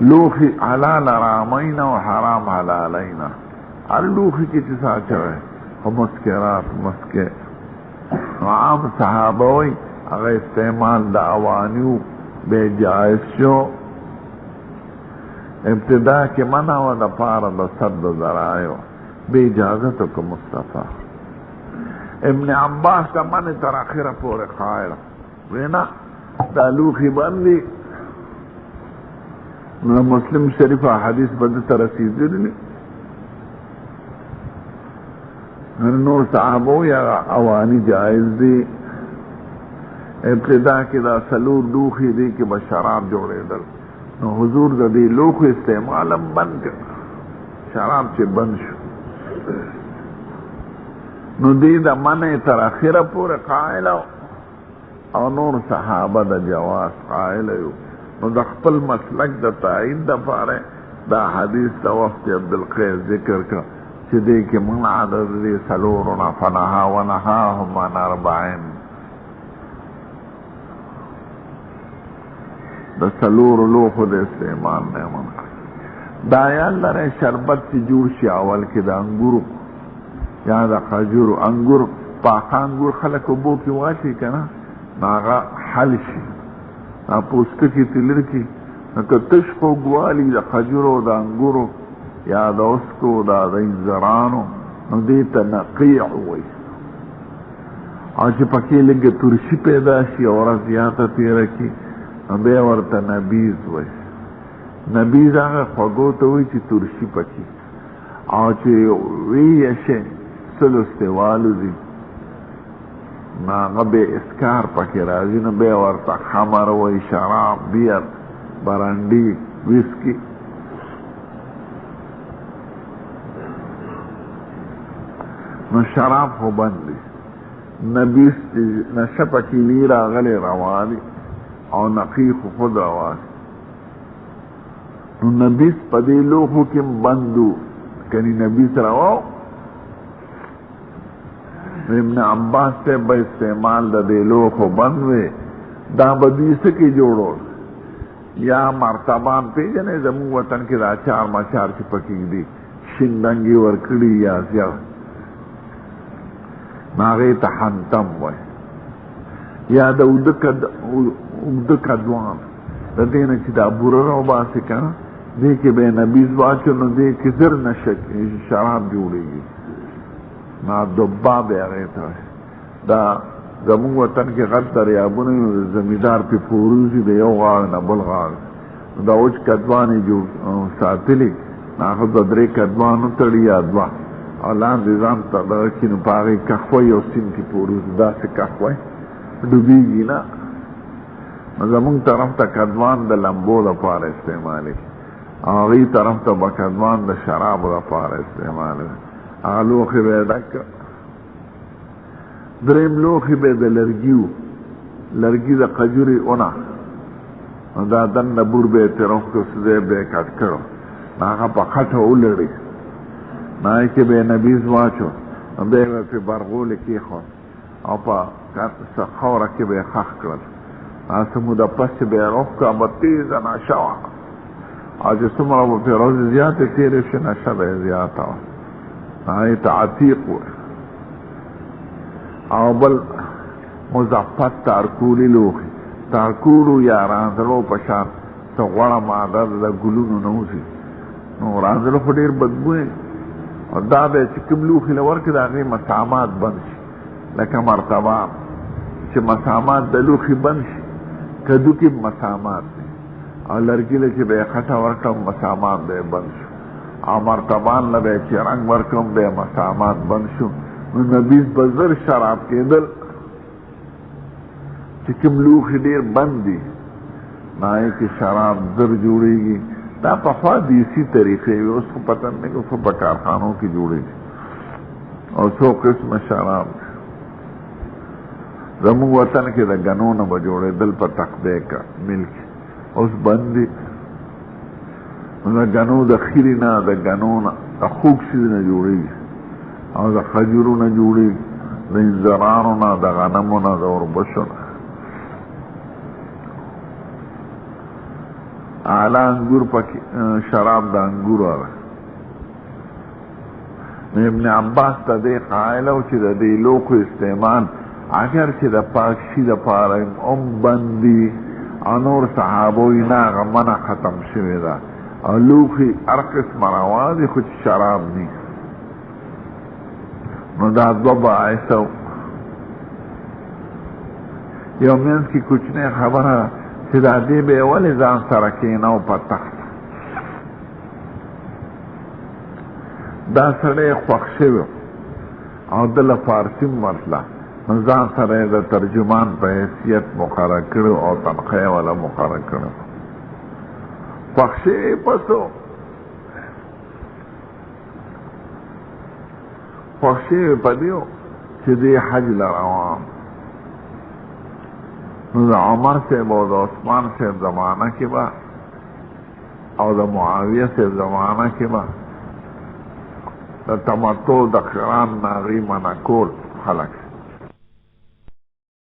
لوخی حلال رامین و حرام حلالین، ہر لوخی کی چیزا چوئے و مسکرات مسکر. عام صحابوی اگر استعمال دا اوانیو بے جائز شو ابتدا کے منع و دا پار دا صد ذرائیو بے اجازتو کو مصطفیٰ. ابن عباس کا من تراخیر پورے قائل وینا دا لوخی بندی مسلم شریف حدیث بدتا رسیدلی نور صحابو یا اوانی جائز دی. ابتدا کی دا سلور لوخی دی کہ بشراب جوڑے دل نو حضور دا دی لوخی استعمالم بند کر شراب چے بند شو نو دی دا من تراخیر پورے قائل او نور صحابہ دا جواز قائل یو. نو د خپل مسلک د تایید د پاره دا حدیث د وخت عبدالقیس ذکر کا چې دې کې منع د دې سلورنا فنها ونهاهم عن اربعین د سلور لوخو د استعمال نه منع. دا یا لره شربت چې جوړ شي اول کې د انګورو یا د خجورو انګور پاخه انګور خلک وبو کې واچي کنه ناغه حل شي پوسته کی تلر کی که تشکو گوالی دا خجرو دا انگورو یا دا اسکو دا انزرانو نو دیتا نقیع ہوئی او چه پکی لگه ترشی پیدا شی اور زیادہ تیره کی نو بے ورطا نبیز ہوئی. نبیز آگه خوگو تا ہوئی چه ترشی پکی او چه ویشه سلو استوالو دی ناغه بے اسکار پکی رازی نو بے ورطا خمر وی شراب بیر برانڈی ویسکی. نو شراب خو بندی نبیس نشه پکی نیر آغلی روانی او نقیق خود روانی نو نبیس پدی لوخو کم بندو کنی نبیس رواو. ابن عباس سے با استعمال دا دیلو خو بندوے دا بدیس کی جوڑو یا مرتبان پی جنے زمون وطن کی دا چار مچار چی پکی دی شندنگی ورکڑی یا زیاد ناغی تحنتم وی یا دا اودکدوان دا دینا چی دا بورا رو باسی کنا دی که بے نبیز باچو نو دی که زر نشک شراب جوڑی گی نا دبا بے آگیتا ہے. دا زمون وطن کے غد دریابونی زمیدار پی پوروزی دا یو غاگ نا بل غاگ دا اوچ کدوانی جو ساتلی نا خود دا دری کدوانو تڑی یا دوا او لاندې ځان ته دغه کي نو په هغې کهوی او سین کې په وروز داسې کهوی ډوبېږي نه. نو زمونږ طرف ته کدوان د لمبو دپاره استعمالي او هغې طرف ته به کدوان د شرابو دپاره استعمالي. هغه لوښي به یې ډک کړ. درېیم لوښي به یې د لرګي د قجورې اونه نو دا دننه بور به یې تېر وکړو سوځی به یې کټ کړو نو هغه په خټه ولړي نو هغې کې به یې نبیز واچو نو بیا یې به پرې برغولې کېښود او په خاوره کې به یې ښخ کړل. څه موده پس چې به یې روښکړه به تېزه نشه وه او چې څومره به پرې ورځې زیاتې تېرې شي نشه به یې زیاته وه. هغې ته عتیق وایي. او بل مزفت تارکولي لوښي تارکولو یا رانځلو په شان څه غوړه ماده د ګلونو نه وځي نو رانځلو خو ډېر بدبوی او دا به چې کوم لوښي له ورکړي د هغې مسامات بند شي لکه مرتبه چې مسامات د لوښي بند شي کدو کې مسامات دي او لرګي له چې به یې خټه ورکړم مسامات به یې بند شو او مرتبان له به یې چې رنګ ورکړم به یې مسامات بند شو. نو نبیز به زر شراب کېدل چې کوم لوښي ډېر بند دي نو هغې کې شراب زر جوړېږي. دا پخوا دیسي طریقې وي اوس خو پته نه لګي اوس په کارخانو کې جوړېږي او څو قسمه شراب زموږ وطن کې د ګنو نه به جوړېدل په تقبې کا ملک اوس بند دي. د ګنو د خیرې نه د ګنو نه د خوږ شي نه جوړېږي او د خجورو نه جوړېږي د انځرانو نه د غنمو نه د اوربشو نه. اعلی انګور پکې شراب د انګورو هغه ابن عباس ته دې قایل او چې د دې لوښو استعمال اگر چې د پاکشي دپاره هم بند دي او نور صحابو یې نه هغه منع ختم شوې ده او لوښي هر قسمه روا دي خو چې شراب دي. نو دا دوه باعثه یو منځ کې کوچنۍ خبره چې دا دې به یې ولې ځان سره کېنو په تخت دا سړی خوښ شوی او ده له فارسي ورتله نو ځان سره یې د ترجمان په حیثیت مقرر کړو او تنخواه یې والا مقرر کړو. خوښ شوی پسو خوښ شوی په دیو چې دې حج له روان نو د عمر صاحب او د عثمان صاحب زمانه کې به او د معاویه صاحب زمانه کې به د تمتع د قران نه هغې منع کول خلک